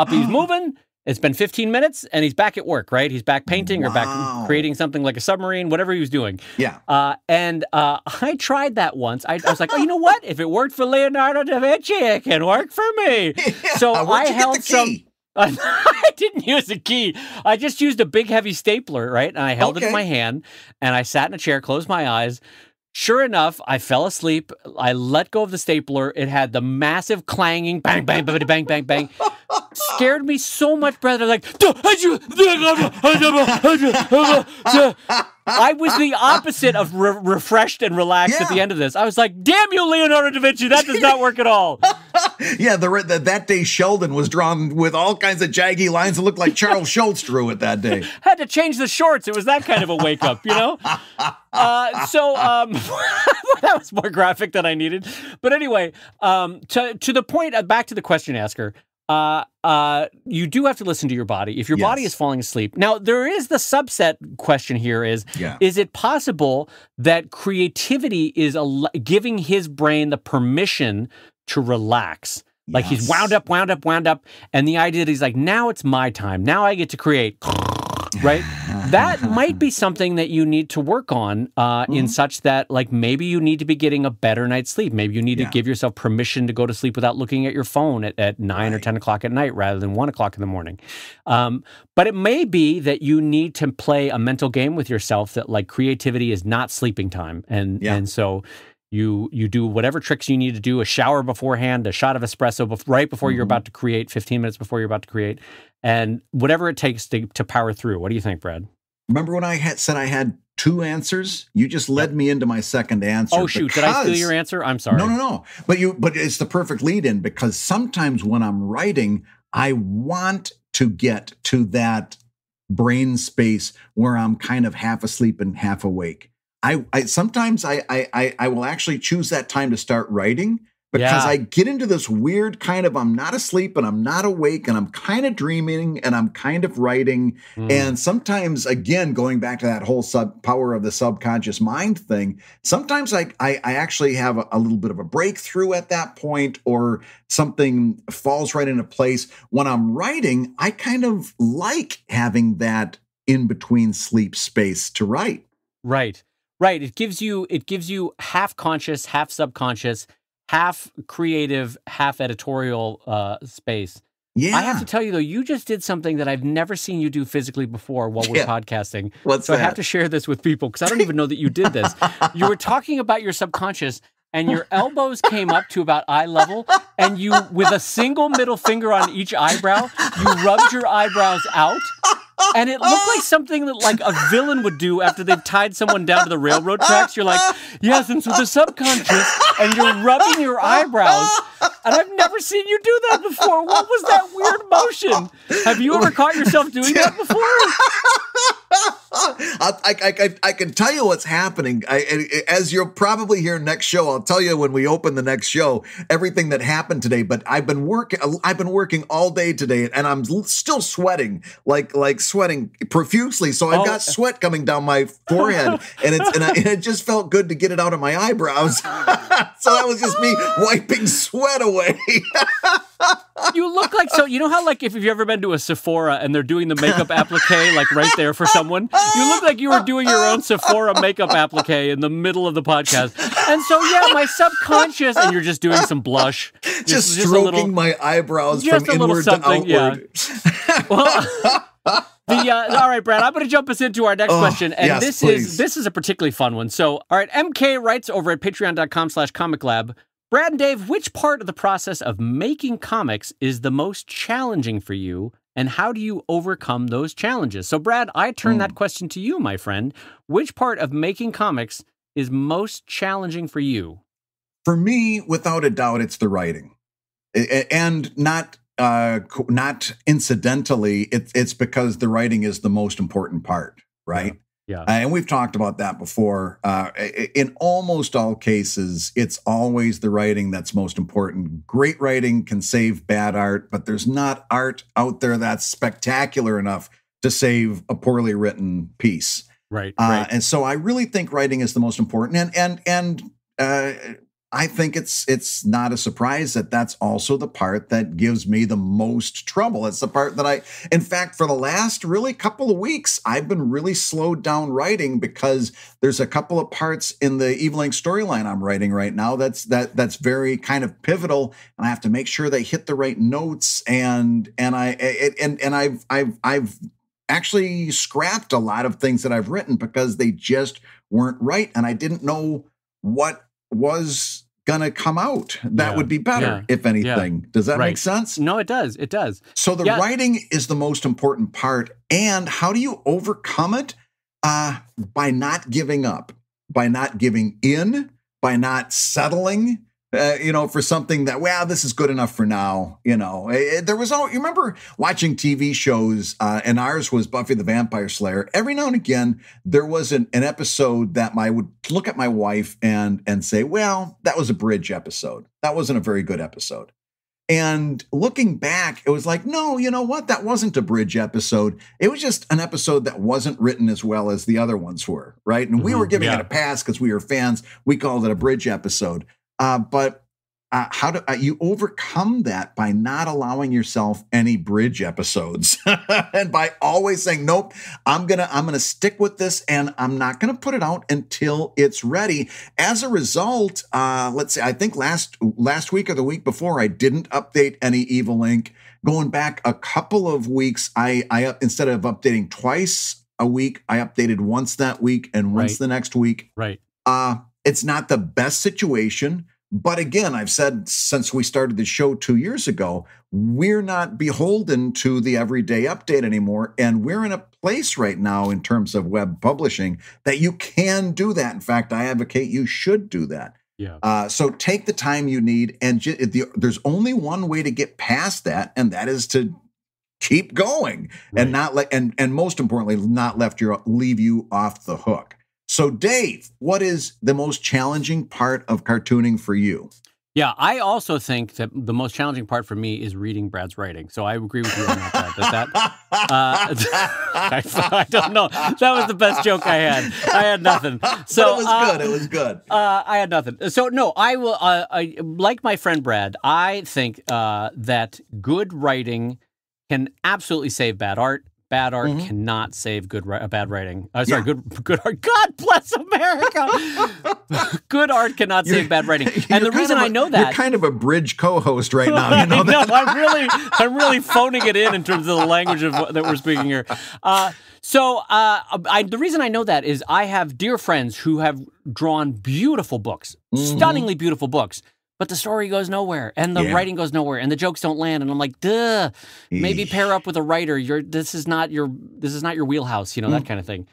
He's moving. It's been 15 minutes and he's back at work, right? He's back painting or back creating something like a submarine, whatever he was doing. Yeah. I tried that once. I was like, oh, you know what? If it worked for Leonardo da Vinci, it can work for me. Yeah. So I held some. I didn't use a key. I just used a big, heavy stapler, right? And I held it in my hand, and I sat in a chair, closed my eyes. Sure enough, I fell asleep. I let go of the stapler. It had the massive clanging, bang, bang, bang, bang, bang, bang. Scared me so much, brother. Like, I was the opposite of refreshed and relaxed at the end of this. I was like, damn you, Leonardo da Vinci, that does not work at all. Yeah, that day Sheldon was drawn with all kinds of jaggy lines that looked like Charles Schultz drew it that day. Had to change the shorts. It was that kind of a wake up, you know? That was more graphic than I needed. But anyway, to the point, back to the question asker, you do have to listen to your body. If your body is falling asleep. Now, there is the subset question here is it possible that creativity is giving his brain the permission to relax? Like he's wound up, and the idea that he's like, now it's my time. Now I get to create, right? That might be something that you need to work on in such that, like, maybe you need to be getting a better night's sleep. Maybe you need to give yourself permission to go to sleep without looking at your phone at 9 or 10 o'clock at night rather than 1 o'clock in the morning. But it may be that you need to play a mental game with yourself that, like, creativity is not sleeping time. And so you do whatever tricks you need to do, a shower beforehand, a shot of espresso right before you're about to create, 15 minutes before you're about to create, and whatever it takes to power through. What do you think, Brad? Remember when I said I had 2 answers? You just led me into my second answer. Oh, shoot. Did I steal your answer? I'm sorry. No. But it's the perfect lead in, because sometimes when I'm writing, I want to get to that brain space where I'm kind of half asleep and half awake. I sometimes I will actually choose that time to start writing, because I get into this weird kind of, I'm not asleep and I'm not awake and I'm kind of dreaming and I'm kind of writing. And sometimes, again, going back to that whole power of the subconscious mind thing, sometimes I actually have a little bit of a breakthrough at that point, or something falls right into place. When I'm writing, I kind of like having that in between sleep space to write. Right. It gives you half conscious, half subconscious, half creative, half editorial space. Yeah. I have to tell you, though, you just did something that I've never seen you do physically before while we're podcasting. What's so that? I have to share this with people, because I don't even know that you did this. You were talking about your subconscious, and your elbows came up to about eye level, and you, with a single middle finger on each eyebrow, you rubbed your eyebrows out. And it looked like something that like a villain would do after they've tied someone down to the railroad tracks. You're like, yes, and so the subconscious, and you're rubbing your eyebrows. And I've never seen you do that before. What was that weird motion? Have you ever caught yourself doing that before? I can tell you what's happening. As you'll probably hear next show, I'll tell you when we open the next show everything that happened today. But I've been working all day today, and I'm still sweating, like sweating profusely. So I've got sweat coming down my forehead, and it just felt good to get it out of my eyebrows. So that was just me wiping sweat away. You look like, so you know how like if you've ever been to a Sephora and they're doing the makeup applique like right there for someone, you look like you were doing your own Sephora makeup applique in the middle of the podcast. And so my subconscious, and you're just doing some blush, just stroking my eyebrows from inward to outward. Yeah. Well, all right, Brad, I'm going to jump us into our next question. And yes, this is a particularly fun one. So, all right, MK writes over at patreon.com/comiclab, Brad and Dave, which part of the process of making comics is the most challenging for you, and how do you overcome those challenges? So, Brad, I turn that question to you, my friend. Which part of making comics is most challenging for you? For me, without a doubt, it's the writing. And not incidentally, it's because the writing is the most important part, right? Yeah. And we've talked about that before. In almost all cases, it's always the writing that's most important. Great writing can save bad art, but there's not art out there that's spectacular enough to save a poorly written piece. Right. And so I really think writing is the most important. And I think it's not a surprise that that's also the part that gives me the most trouble. It's the part that in fact, for the last really couple of weeks, I've been really slowed down writing, because there's a couple of parts in the Evil Inc. storyline I'm writing right now that's very kind of pivotal, and I have to make sure they hit the right notes. And I've actually scrapped a lot of things that I've written because they just weren't right, and I didn't know what was gonna come out that would be better, if anything. Does that make sense? No, it does. It does. So the writing is the most important part. And how do you overcome it? By not giving up, by not giving in, by not settling, for something that, this is good enough for now. There was you remember watching TV shows, and ours was Buffy the Vampire Slayer. Every now and again, there was an episode that I would look at my wife and say, well, that was a bridge episode. That wasn't a very good episode. And looking back, it was like, no, you know what? That wasn't a bridge episode. It was just an episode that wasn't written as well as the other ones were, right? And we were giving it a pass because we were fans. We called it a bridge episode. But how do you overcome that? By not allowing yourself any bridge episodes, and by always saying, nope, I'm gonna stick with this, and I'm not gonna put it out until it's ready. As a result, let's say, I think last week or the week before, I didn't update any Evil Inc. Going back a couple of weeks, I instead of updating twice a week, I updated once that week and once the next week. Right. It's not the best situation. But again, I've said since we started the show 2 years ago, we're not beholden to the everyday update anymore. And we're in a place right now in terms of web publishing that you can do that. In fact, I advocate you should do that. Yeah. So take the time you need. And there's only one way to get past that, and that is to keep going and not let, and most importantly, not leave you off the hook. So Dave, what is the most challenging part of cartooning for you? Yeah, I also think that the most challenging part for me is reading Brad's writing. So I agree with you on that. I don't know. That was the best joke I had. I had nothing. So but it was good. It was good. I had nothing. So no, I will. Like my friend Brad, I think that good writing can absolutely save bad art. Bad art cannot save bad writing. Sorry, good art. God bless America. Good art cannot save bad writing. And the reason I know that, you're kind of a bridge co-host right now. You know that? No, I'm really phoning it in terms of the language that we're speaking here. The reason I know that is I have dear friends who have drawn beautiful books, stunningly beautiful books. But the story goes nowhere, and the writing goes nowhere, and the jokes don't land. And I'm like, duh. Maybe pair up with a writer. This is not your wheelhouse, that kind of thing.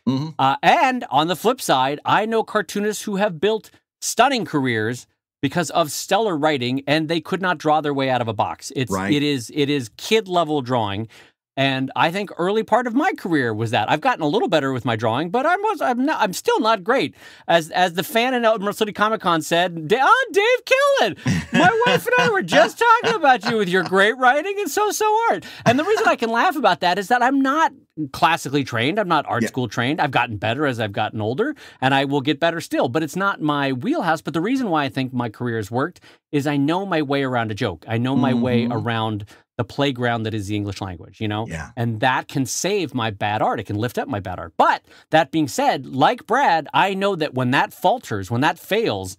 And on the flip side, I know cartoonists who have built stunning careers because of stellar writing, and they could not draw their way out of a box. It is kid level drawing. And I think early part of my career was that. I've gotten a little better with my drawing, but I'm still not great. As the fan in Emerald City Comic Con said, Dave Killen, my wife and I were just talking about you with your great writing and so art. And the reason I can laugh about that is that I'm not classically trained. I'm not art school trained. I've gotten better as I've gotten older, and I will get better still. But it's not my wheelhouse. But the reason why I think my career has worked is I know my way around a joke. I know my way around the playground that is the English language, and that can save my bad art. It can lift up my bad art. But that being said, like Brad, I know that when that falters, when that fails,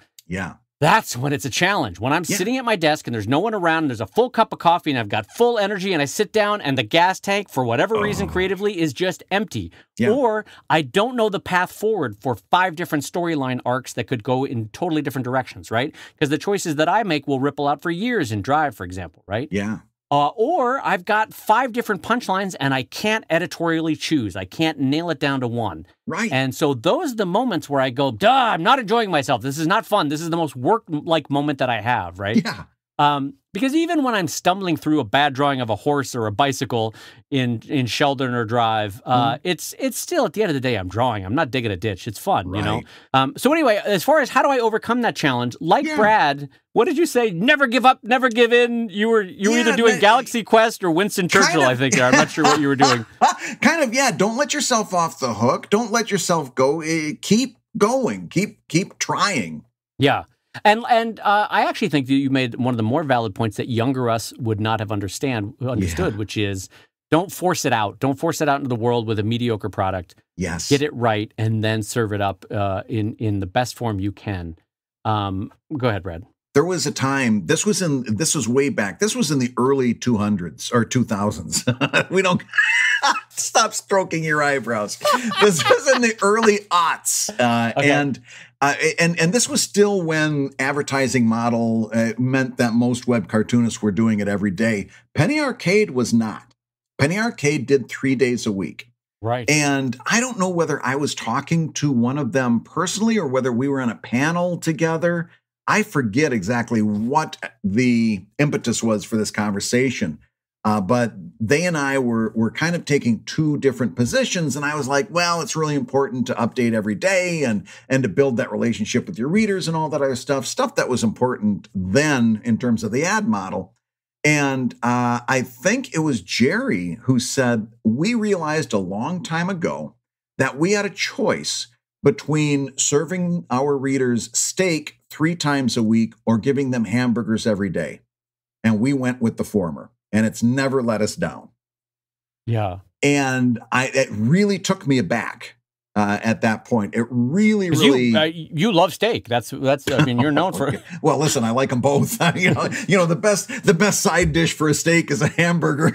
that's when it's a challenge. When I'm sitting at my desk and there's no one around and there's a full cup of coffee and I've got full energy and I sit down and the gas tank, for whatever reason creatively, is just empty. Or I don't know the path forward for 5 different storyline arcs that could go in totally different directions, right? Because the choices that I make will ripple out for years in Drive, for example, right? Yeah. Or I've got 5 different punchlines and I can't editorially choose. I can't nail it down to one. Right. And so those are the moments where I go, duh, I'm not enjoying myself. This is not fun. This is the most work-like moment that I have, right? Yeah. Because even when I'm stumbling through a bad drawing of a horse or a bicycle in Sheldon or Drive, it's still, at the end of the day, I'm drawing. I'm not digging a ditch. It's fun, So anyway, as far as how do I overcome that challenge, like Brad, what did you say? Never give up, never give in. You were either doing Galaxy Quest or Winston Churchill, I think. I'm not sure what you were doing. Don't let yourself off the hook. Don't let yourself go. Keep going. Keep trying. Yeah. And I actually think that you made one of the more valid points that younger us would not have understood, which is don't force it out. Don't force it out into the world with a mediocre product. Yes. Get it right and then serve it up in the best form you can. Go ahead, Brad. There was a time, this was way back. This was in the early 200s or 2000s. We don't stop stroking your eyebrows. This was in the early aughts. And this was still when advertising model meant that most web cartoonists were doing it every day. Penny Arcade was not. Penny Arcade did 3 days a week. Right. And I don't know whether I was talking to one of them personally or whether we were on a panel together. I forget exactly what the impetus was for this conversation. But they and I were kind of taking 2 different positions. And I was like, well, it's really important to update every day and to build that relationship with your readers and all that other stuff that was important then in terms of the ad model. And I think it was Jerry who said, we realized a long time ago that we had a choice between serving our readers steak 3 times a week or giving them hamburgers every day. And we went with the former. And it's never let us down. Yeah. And it really took me aback at that point. It really you love steak. That's I mean, you're known for. Well, listen, I like them both. The best side dish for a steak is a hamburger.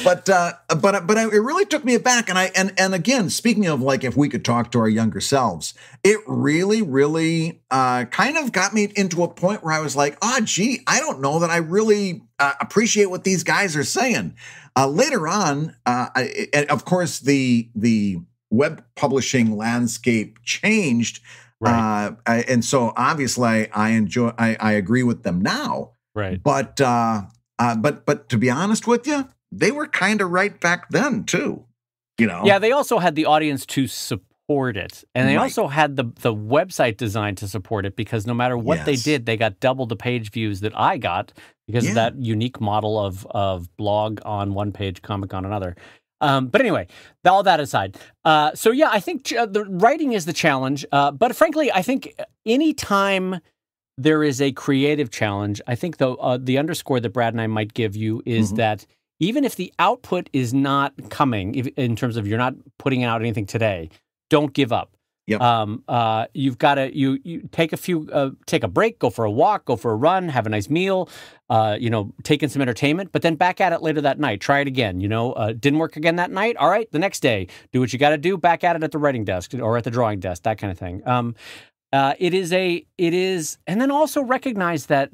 but it really took me aback. And again, speaking of like if we could talk to our younger selves, it really kind of got me into a point where I was like, gee, I don't know that I really appreciate what these guys are saying. Later on, of course, the web publishing landscape changed, right. And so obviously I agree with them now. Right. But But to be honest with you, they were kind of right back then too. Yeah, they also had the audience to support it, and they also had the website designed to support it, because no matter what they did, they got double the page views that I got because of that unique model of blog on one page, comic on another. But anyway, all that aside, so yeah, I think the writing is the challenge. But frankly, I think anytime there is a creative challenge, I think the underscore that Brad and I might give you is that even if the output is not coming, in terms of you're not putting out anything today, don't give up. Yep. You've got to you take a break, go for a walk, go for a run, have a nice meal, take in some entertainment, but then back at it later that night. Try it again. Didn't work again that night. All right, the next day, do what you got to do. Back at it at the writing desk or at the drawing desk, that kind of thing. It is, and then also recognize that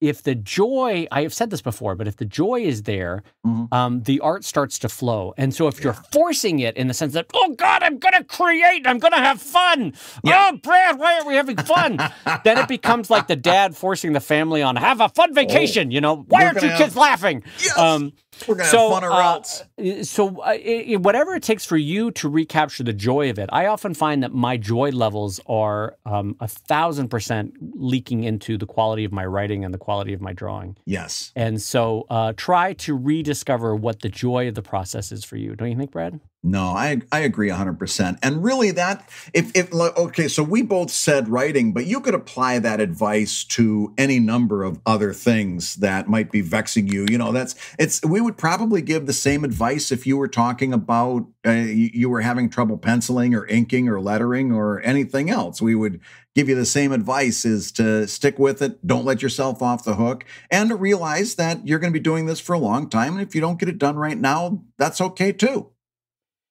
if the joy, I have said this before, but if the joy is there, the art starts to flow. And so if you're forcing it in the sense that, oh God, I'm going to create, I'm going to have fun. Oh, Brad, why aren't we having fun? Then it becomes like the dad forcing the family on, have a fun vacation. Why aren't you kids laughing? Yes. We're going to have fun or else. Whatever it takes for you to recapture the joy of it, I often find that my joy levels are 1,000% leaking into the quality of my writing and the quality of my drawing. Yes. And so try to rediscover what the joy of the process is for you. Don't you think, Brad? No, I agree 100%. And really okay, so we both said writing, but you could apply that advice to any number of other things that might be vexing you. We would probably give the same advice if you were talking about you were having trouble penciling or inking or lettering or anything else. We would give you the same advice, is to stick with it. Don't let yourself off the hook, and to realize that you're going to be doing this for a long time. And if you don't get it done right now, that's okay too.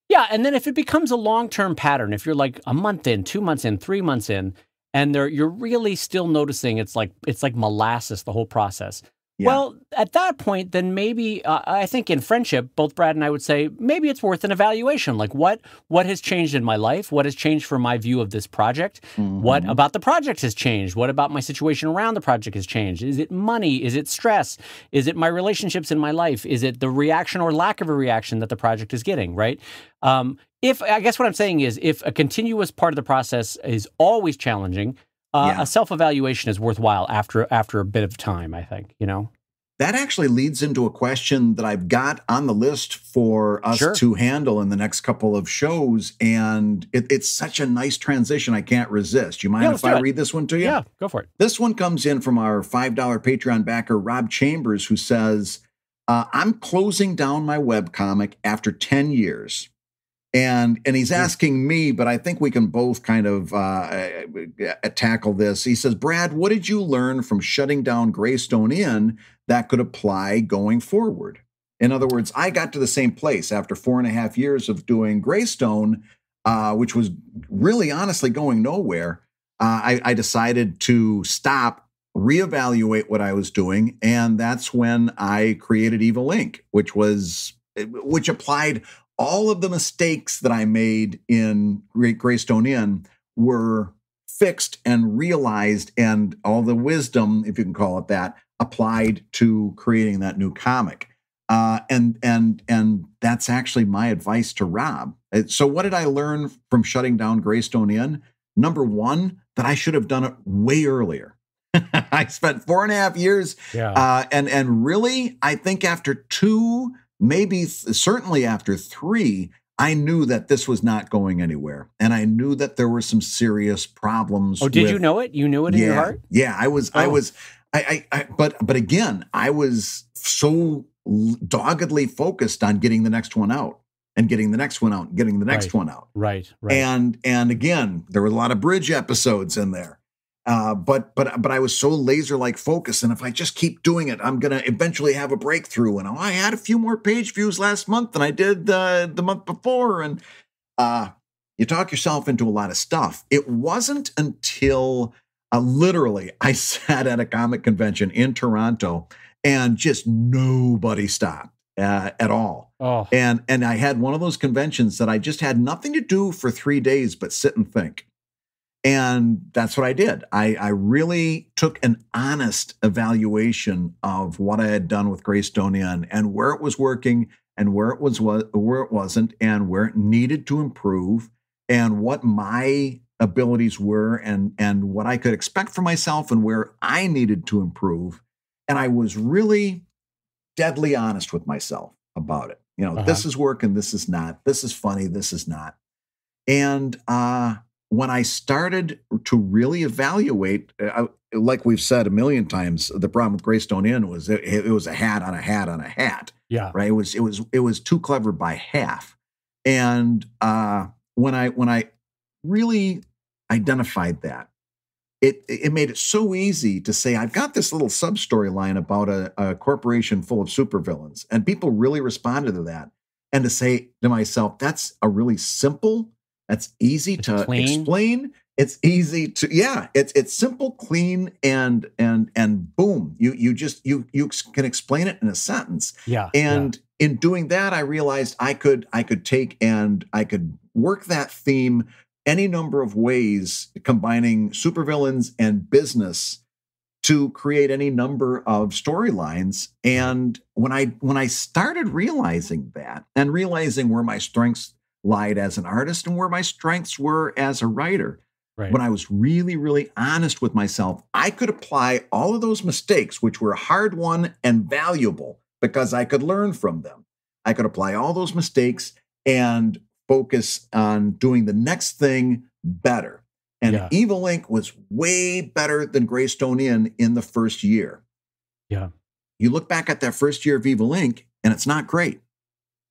Yeah, and then if it becomes a long-term pattern, if you're like a month in, 2 months in, 3 months in, and you're really still noticing it's like molasses, the whole process. Yeah. Well, at that point, then maybe I think in friendship, both Brad and I would say maybe it's worth an evaluation. Like what has changed in my life? What has changed for my view of this project? What about the project has changed? What about my situation around the project has changed? Is it money? Is it stress? Is it my relationships in my life? Is it the reaction or lack of a reaction that the project is getting, right? I guess what I'm saying is, if a continuous part of the process is always challenging, a self-evaluation is worthwhile after a bit of time, I think, That actually leads into a question that I've got on the list for us to handle in the next couple of shows. And it's such a nice transition, I can't resist. You mind if I read this one to you? Yeah, go for it. This one comes in from our $5 Patreon backer, Rob Chambers, who says, I'm closing down my webcomic after 10 years. And he's asking me, but I think we can both kind of tackle this. He says, Brad, what did you learn from shutting down Greystone Inn that could apply going forward? In other words, I got to the same place after 4.5 years of doing Greystone, which was really honestly going nowhere. I decided to stop, reevaluate what I was doing. And that's when I created Evil Inc., which applied all of the mistakes that I made in Greystone Inn were fixed and realized, and all the wisdom, if you can call it that, applied to creating that new comic. And that's actually my advice to Rob. So what did I learn from shutting down Greystone Inn? Number one, that I should have done it way earlier. I spent 4.5 years. And really, I think after 2, maybe certainly after 3, I knew that this was not going anywhere. And I knew that there were some serious problems. Oh, did you know it? You knew it in your heart? Yeah, but again, I was so doggedly focused on getting the next one out and getting the next one out and getting the next one out. Right. And again, there were a lot of bridge episodes in there. But I was so laser-like focused, and if I just keep doing it, I'm going to eventually have a breakthrough. And I had a few more page views last month than I did the month before. And you talk yourself into a lot of stuff. It wasn't until literally I sat at a comic convention in Toronto, and just nobody stopped at all. Oh. And I had one of those conventions that I just had nothing to do for 3 days but sit and think. And that's what I did. I really took an honest evaluation of what I had done with Greystonia and where it was working and where it wasn't, and where it needed to improve, and what my abilities were, and what I could expect from myself, and where I needed to improve. And I was really deadly honest with myself about it. This is working, this is not. This is funny, this is not. And when I started to really evaluate, like we've said a million times, the problem with Greystone Inn was it was a hat on a hat on a hat. Yeah, right. It was too clever by half. And when I really identified that, it made it so easy to say, I've got this little sub storyline about a corporation full of supervillains, and people really responded to that. And to say to myself, that's a really simple. That's easy to explain. It's easy to, it's simple, clean, and boom. You can explain it in a sentence. Yeah. And in doing that, I realized I could take and I could work that theme any number of ways, combining supervillains and business to create any number of storylines. And when I started realizing that, and realizing where my strengths lied as an artist and where my strengths were as a writer, when I was really, really honest with myself, I could apply all of those mistakes, which were hard-won and valuable because I could learn from them. I could apply all those mistakes and focus on doing the next thing better. And Evil Inc. was way better than Greystone Inn in the first year. Yeah. You look back at that first year of Evil Inc., and it's not great.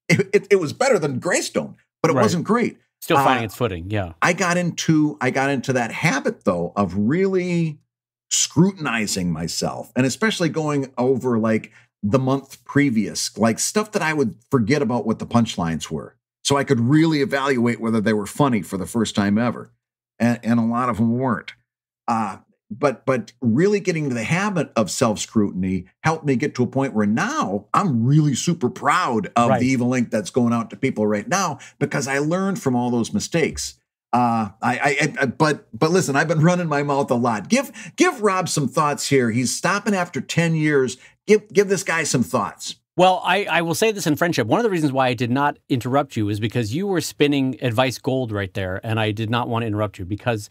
It was better than Greystone, but it wasn't great. Still finding its footing, yeah. I got into that habit, though, of really scrutinizing myself, and especially going over like the month previous, like stuff that I would forget about what the punchlines were, so I could really evaluate whether they were funny for the first time ever. And a lot of them weren't. But really getting into the habit of self-scrutiny helped me get to a point where now I'm really super proud of the Evil Inc. that's going out to people right now, because I learned from all those mistakes. But listen, I've been running my mouth a lot. Give Rob some thoughts here. He's stopping after 10 years. Give this guy some thoughts. Well, I will say this in friendship. One of the reasons why I did not interrupt you is because you were spinning advice gold right there, and I did not want to interrupt you, because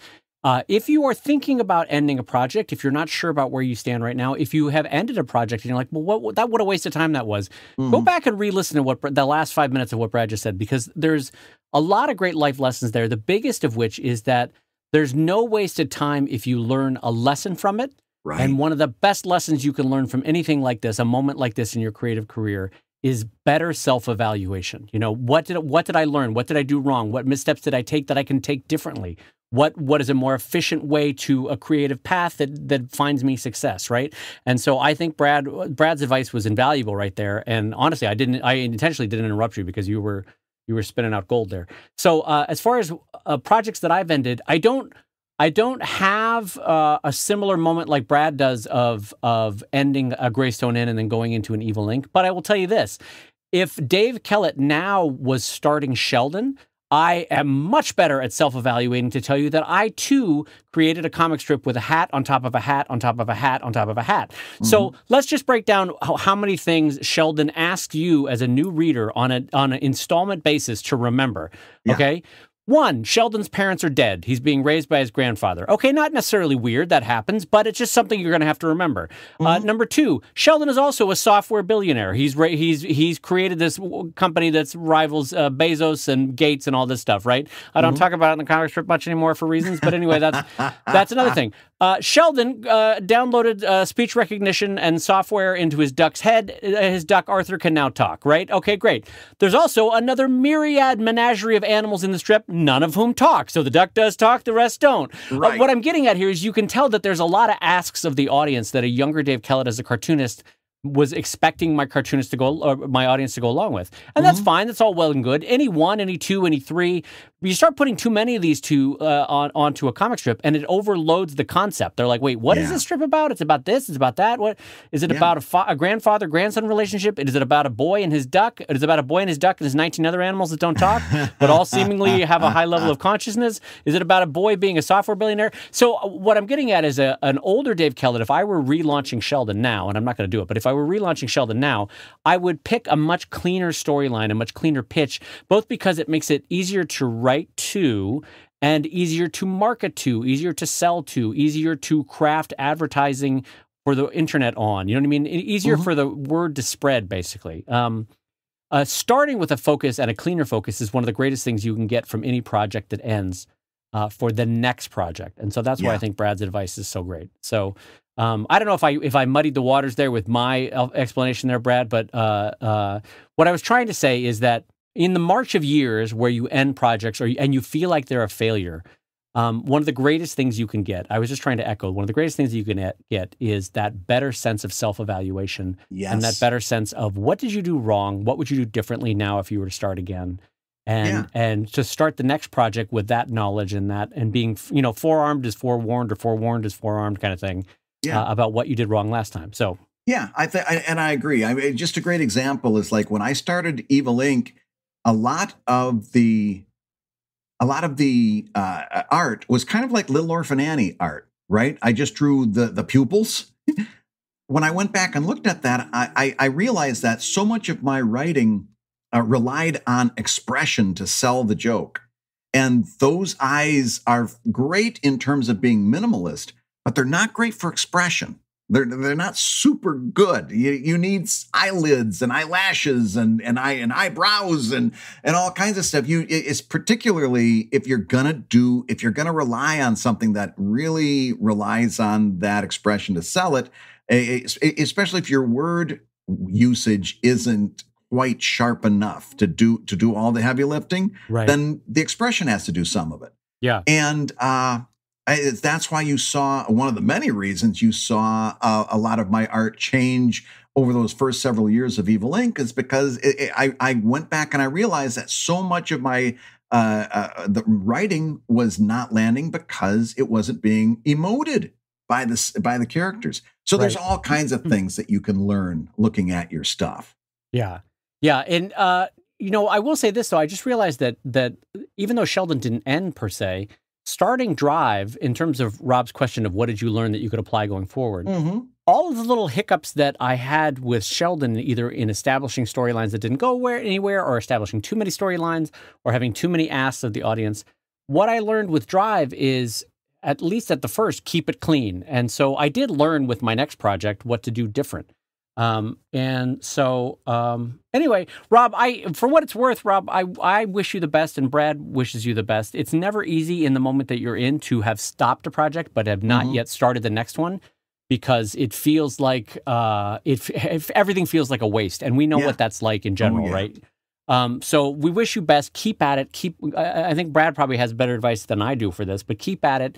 if you are thinking about ending a project, if you're not sure about where you stand right now, if you have ended a project and you're like, well, what a waste of time that was, go back and re-listen to what the last 5 minutes of what Brad just said, because there's a lot of great life lessons there, the biggest of which is that there's no wasted time if you learn a lesson from it. Right. And one of the best lessons you can learn from anything like this, a moment like this in your creative career, is better self-evaluation. What did I learn? What did I do wrong? What missteps did I take that I can take differently? What is a more efficient way to a creative path that finds me success, right? And so I think Brad's advice was invaluable right there. And honestly, I intentionally didn't interrupt you because you were spinning out gold there. So as far as projects that I've ended, I don't have a similar moment like Brad does of ending a Greystone Inn and then going into an Evil Inc. But I will tell you this: if Dave Kellett now was starting Sheldon, I am much better at self-evaluating to tell you that I, too, created a comic strip with a hat on top of a hat on top of a hat on top of a hat. So let's just break down how many things Sheldon asked you as a new reader on an installment basis to remember, okay? 1, Sheldon's parents are dead. He's being raised by his grandfather. Okay, not necessarily weird, that happens, but it's just something you're going to have to remember. Number 2, Sheldon is also a software billionaire. He's created this company that rivals Bezos and Gates and all this stuff, right? I don't talk about it in the comic strip much anymore for reasons, but anyway, that's another thing. Sheldon downloaded speech recognition and software into his duck's head. His duck, Arthur, can now talk, right? Okay, great. There's also another myriad menagerie of animals in the strip, none of whom talk. So the duck does talk, the rest don't. Right. What I'm getting at here is you can tell that there's a lot of asks of the audience that a younger Dave Kellett as a cartoonist was expecting my audience to go along with. And that's fine. That's all well and good. Any 1, any 2, any 3, you start putting too many of these onto a comic strip, and it overloads the concept. They're like, wait, what is this strip about? It's about this. It's about that. What is it about? A grandfather-grandson relationship? Is it about a boy and his duck? Is it about a boy and his duck and his 19 other animals that don't talk, but all seemingly have a high level of consciousness? Is it about a boy being a software billionaire? So what I'm getting at is an older Dave Kellett. If I were relaunching Sheldon now, and I'm not going to do it, but if I were relaunching Sheldon now, I would pick a much cleaner storyline, a much cleaner pitch, both because it makes it easier to write to and easier to market to, easier to sell to, easier to craft advertising for the internet on. You know what I mean? Easier for the word to spread, basically. Starting with a focus and a cleaner focus is one of the greatest things you can get from any project that ends for the next project. And so that's why I think Brad's advice is so great. So I don't know if I muddied the waters there with my explanation there, Brad, but what I was trying to say is that in the march of years where you end projects and you feel like they're a failure, one of the greatest things you can get, I was just trying to echo, one of the greatest things you can get is that better sense of self-evaluation and that better sense of what did you do wrong? What would you do differently now if you were to start again? And to start the next project with that knowledge and being, forearmed is forewarned or forewarned is forearmed kind of thing about what you did wrong last time. So, yeah, I agree. I mean, just a great example is like when I started Evil Inc., a lot of the art was kind of like Little Orphan Annie art, right? I just drew the pupils. When I went back and looked at that, I realized that so much of my writing relied on expression to sell the joke. And those eyes are great in terms of being minimalist, but they're not great for expression. They're not super good. You need eyelids and eyelashes and eyebrows and all kinds of stuff. It's particularly if you're gonna rely on something that really relies on that expression to sell it, especially if your word usage isn't quite sharp enough to do all the heavy lifting, then the expression has to do some of it. Yeah, and that's why you saw, one of the many reasons you saw a lot of my art change over those first several years of Evil Inc. is because I went back and I realized that so much of my the writing was not landing because it wasn't being emoted by the characters. So there's all kinds of things that you can learn looking at your stuff. Yeah, and I will say this though. I just realized that even though Sheldon didn't end per se, starting Drive, in terms of Rob's question of what did you learn that you could apply going forward, all of the little hiccups that I had with Sheldon, either in establishing storylines that didn't go anywhere or establishing too many storylines or having too many asks of the audience, what I learned with Drive is, at least at the first, keep it clean. And so I did learn with my next project what to do different. Anyway, Rob, for what it's worth, Rob, I wish you the best and Brad wishes you the best. It's never easy in the moment that you're in to have stopped a project, but have not yet started the next one, because it feels like, if everything feels like a waste, and we know what that's like in general, right? So we wish you best. Keep at it. I think Brad probably has better advice than I do for this, but keep at it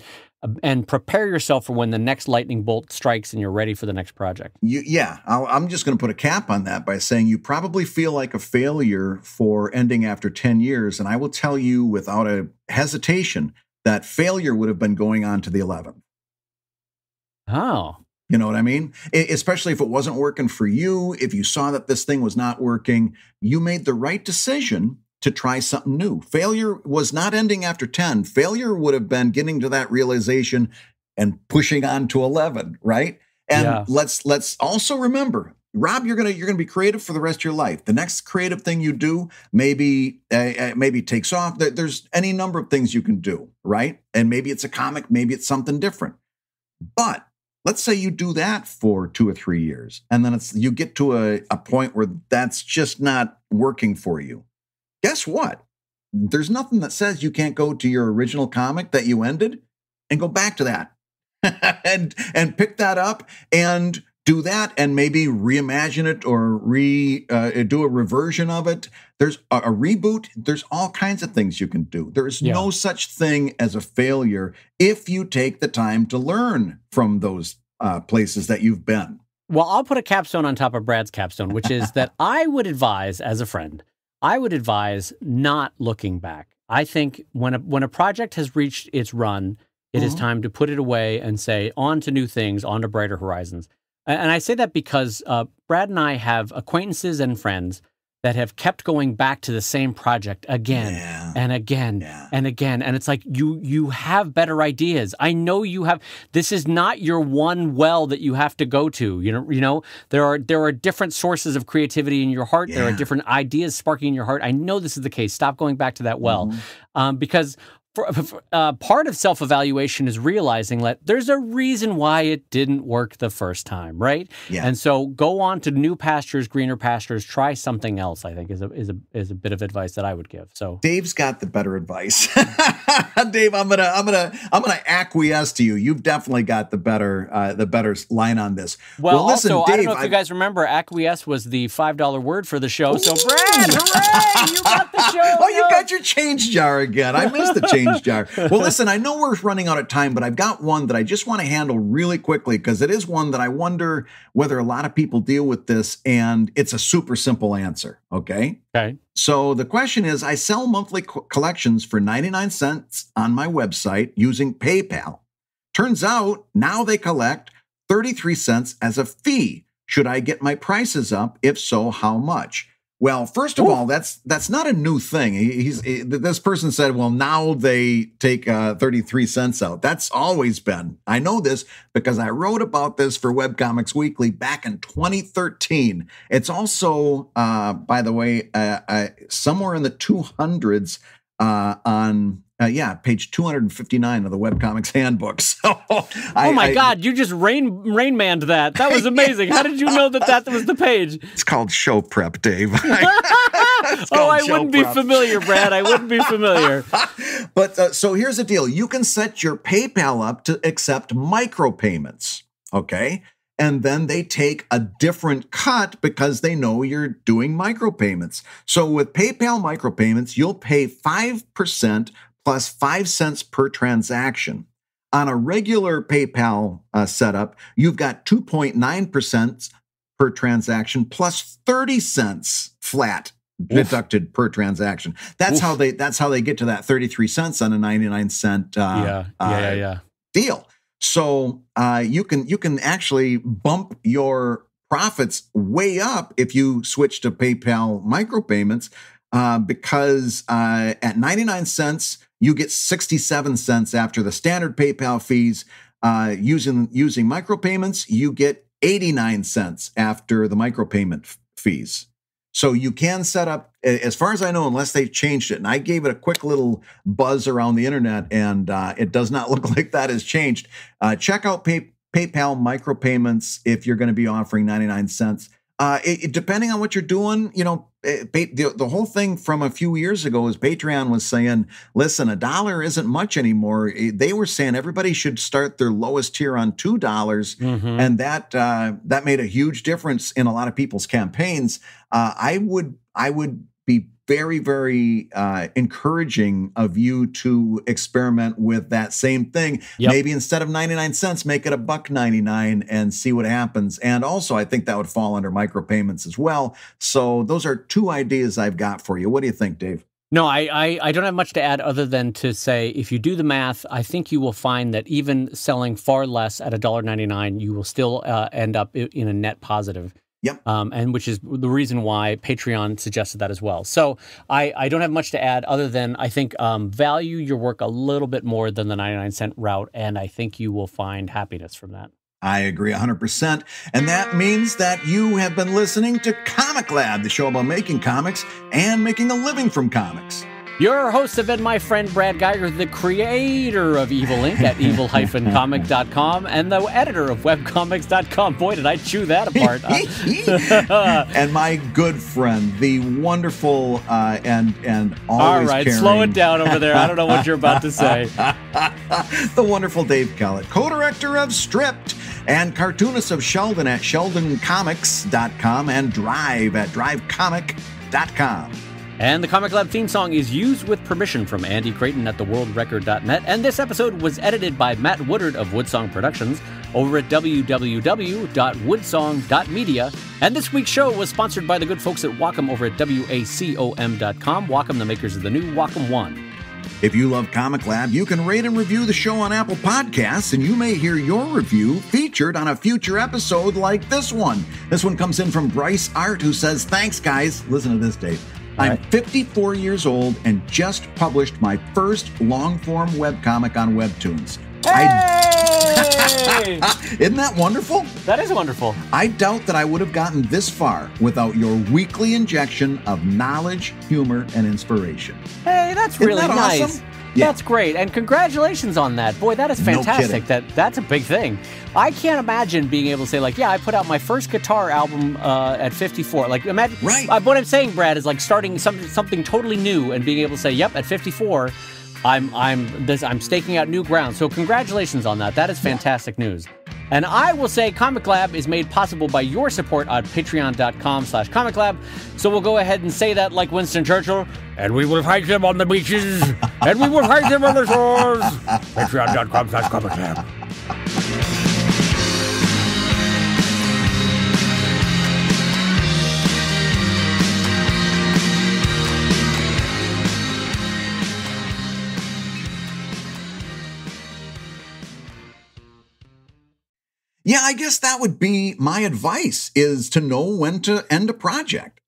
and prepare yourself for when the next lightning bolt strikes and you're ready for the next project. I'm just going to put a cap on that by saying you probably feel like a failure for ending after 10 years. And I will tell you without a hesitation that failure would have been going on to the 11th. Oh. You know what I mean? Especially if it wasn't working for you, if you saw that this thing was not working, you made the right decision to try something new. Failure was not ending after 10. Failure would have been getting to that realization and pushing on to 11, right? And let's also remember, Rob, you're gonna be creative for the rest of your life. The next creative thing you do maybe takes off. There's any number of things you can do, right? And maybe it's a comic, maybe it's something different. But let's say you do that for 2 or 3 years, and then you get to a point where that's just not working for you. Guess what? There's nothing that says you can't go to your original comic that you ended and go back to that and pick that up and do that and maybe reimagine it or do a reversion of it. There's a reboot. There's all kinds of things you can do. There is no such thing as a failure if you take the time to learn from those places that you've been. Well, I'll put a capstone on top of Brad's capstone, which is that I would advise, as a friend, not looking back. I think when a project has reached its run, it is time to put it away and say, on to new things, on to brighter horizons. And I say that because Brad and I have acquaintances and friends that have kept going back to the same project again and again and again. And it's like, you have better ideas. I know you have. This is not your one well that you have to go to. You know, there are different sources of creativity in your heart. There are different ideas sparking in your heart. I know this is the case. Stop going back to that well. Because part of self-evaluation is realizing that there's a reason why it didn't work the first time, right? Yeah. And so go on to new pastures, greener pastures. Try something else, I think, is a bit of advice that I would give. So Dave's got the better advice. Dave, I'm gonna acquiesce to you. You've definitely got the better line on this. Well, listen, also, Dave, I don't know if you guys remember, acquiesce was the $5 word for the show. So Brad, hooray! You got the show. Oh, you got your change jar again. I missed the change jar. Well, listen, I know we're running out of time, but I've got one that I just want to handle really quickly because it is one that I wonder whether a lot of people deal with this, and it's a super simple answer. Okay. So the question is, I sell monthly collections for 99 cents on my website using PayPal. Turns out now they collect 33 cents as a fee. Should I get my prices up? If so, how much? Well, first of all, that's not a new thing. This person said, well, now they take 33 cents out. That's always been. I know this because I wrote about this for Webcomics Weekly back in 2013. It's also, by the way, somewhere in the 200s on page 259 of the Webcomics Handbook. So, oh my God, you just Rain Manned that. That was amazing. How did you know that was the page? It's called show prep, Dave. I wouldn't be familiar, Brad. I wouldn't be familiar. But so here's the deal. You can set your PayPal up to accept micropayments, okay? And then they take a different cut because they know you're doing micropayments. So with PayPal micropayments, you'll pay 5% plus 5 cents per transaction. On a regular PayPal setup, you've got 2.9% per transaction plus 30 cents flat deducted per transaction. That's how they get to that 33 cents on a 99 cent deal. So you can actually bump your profits way up if you switch to PayPal micropayments because at 99 cents, you get 67 cents after the standard PayPal fees. Using micropayments, you get 89 cents after the micropayment fees. So you can set up, as far as I know, unless they've changed it. And I gave it a quick little buzz around the internet, and it does not look like that has changed. Check out PayPal micropayments if you're going to be offering 99 cents. Depending on what you're doing, the whole thing from a few years ago is Patreon was saying, listen, $1 isn't much anymore. They were saying everybody should start their lowest tier on $2. And that made a huge difference in a lot of people's campaigns. I would be very, very encouraging of you to experiment with that same thing. Yep. Maybe instead of 99 cents, make it $1.99 and see what happens. And also, I think that would fall under micropayments as well. So those are two ideas I've got for you. What do you think, Dave? No, I don't have much to add other than to say, if you do the math, I think you will find that even selling far less at $1.99, you will still end up in a net positive. Yep. And which is the reason why Patreon suggested that as well. So I don't have much to add other than I think value your work a little bit more than the 99 cent route. And I think you will find happiness from that. I agree 100%. And that means that you have been listening to Comic Lab, the show about making comics and making a living from comics. Your hosts have been my friend Brad Geiger, the creator of Evil Inc. at evil-comic.com and the editor of webcomics.com. Boy, did I chew that apart. And my good friend, the wonderful and always caring... Slow it down over there. I don't know what you're about to say. The wonderful Dave Kellett, co-director of Stripped and cartoonist of Sheldon at sheldoncomics.com and Drive at drivecomic.com. And the Comic Lab theme song is used with permission from Andy Creighton at theworldrecord.net. And this episode was edited by Matt Woodard of Woodsong Productions over at www.woodsong.media. And this week's show was sponsored by the good folks at Wacom over at wacom.com. Wacom, the makers of the new Wacom One. If you love Comic Lab, you can rate and review the show on Apple Podcasts, and you may hear your review featured on a future episode like this one. This one comes in from Bryce Art, who says, "Thanks, guys." Listen to this, Dave. I'm 54 years old and just published my first long-form webcomic on Webtoons. Hey! Isn't that wonderful? That is wonderful. I doubt that I would have gotten this far without your weekly injection of knowledge, humor, and inspiration. Hey, that's really Isn't that nice. awesome? Yeah. That's great. And congratulations on that. Boy, that is fantastic. kidding. That's a big thing. I can't imagine being able to say, like, yeah, I put out my first guitar album at 54. Like, imagine. Right. What I'm saying, Brad, is like starting something totally new and being able to say, yep, at 54, I'm staking out new ground. So congratulations on that. That is fantastic news. And I will say Comic Lab is made possible by your support on patreon.com/Comic Lab. So we'll go ahead and say that like Winston Churchill. And we will fight them on the beaches. And we will fight them on the shores. Patreon.com/Comic Lab. Yeah, I guess that would be my advice, is to know when to end a project.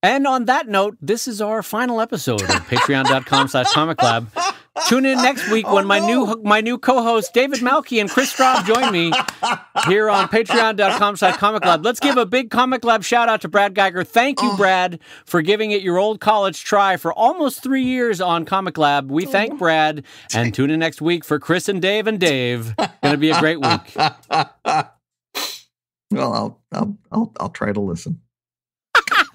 And on that note, this is our final episode of patreon.com/Comic Lab. Tune in next week when my new co-hosts David Malky and Chris Straub join me here on patreon.com/Comic Lab. Let's give a big Comic Lab shout out to Brad Geiger. Thank you, Brad, for giving it your old college try for almost 3 years on Comic Lab. We thank Brad, and tune in next week for Chris and Dave. Going to be a great week. Well, I'll try to listen.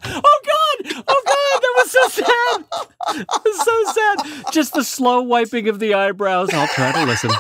Oh God, that was so sad. That was so sad. Just the slow wiping of the eyebrows. I'll try to listen.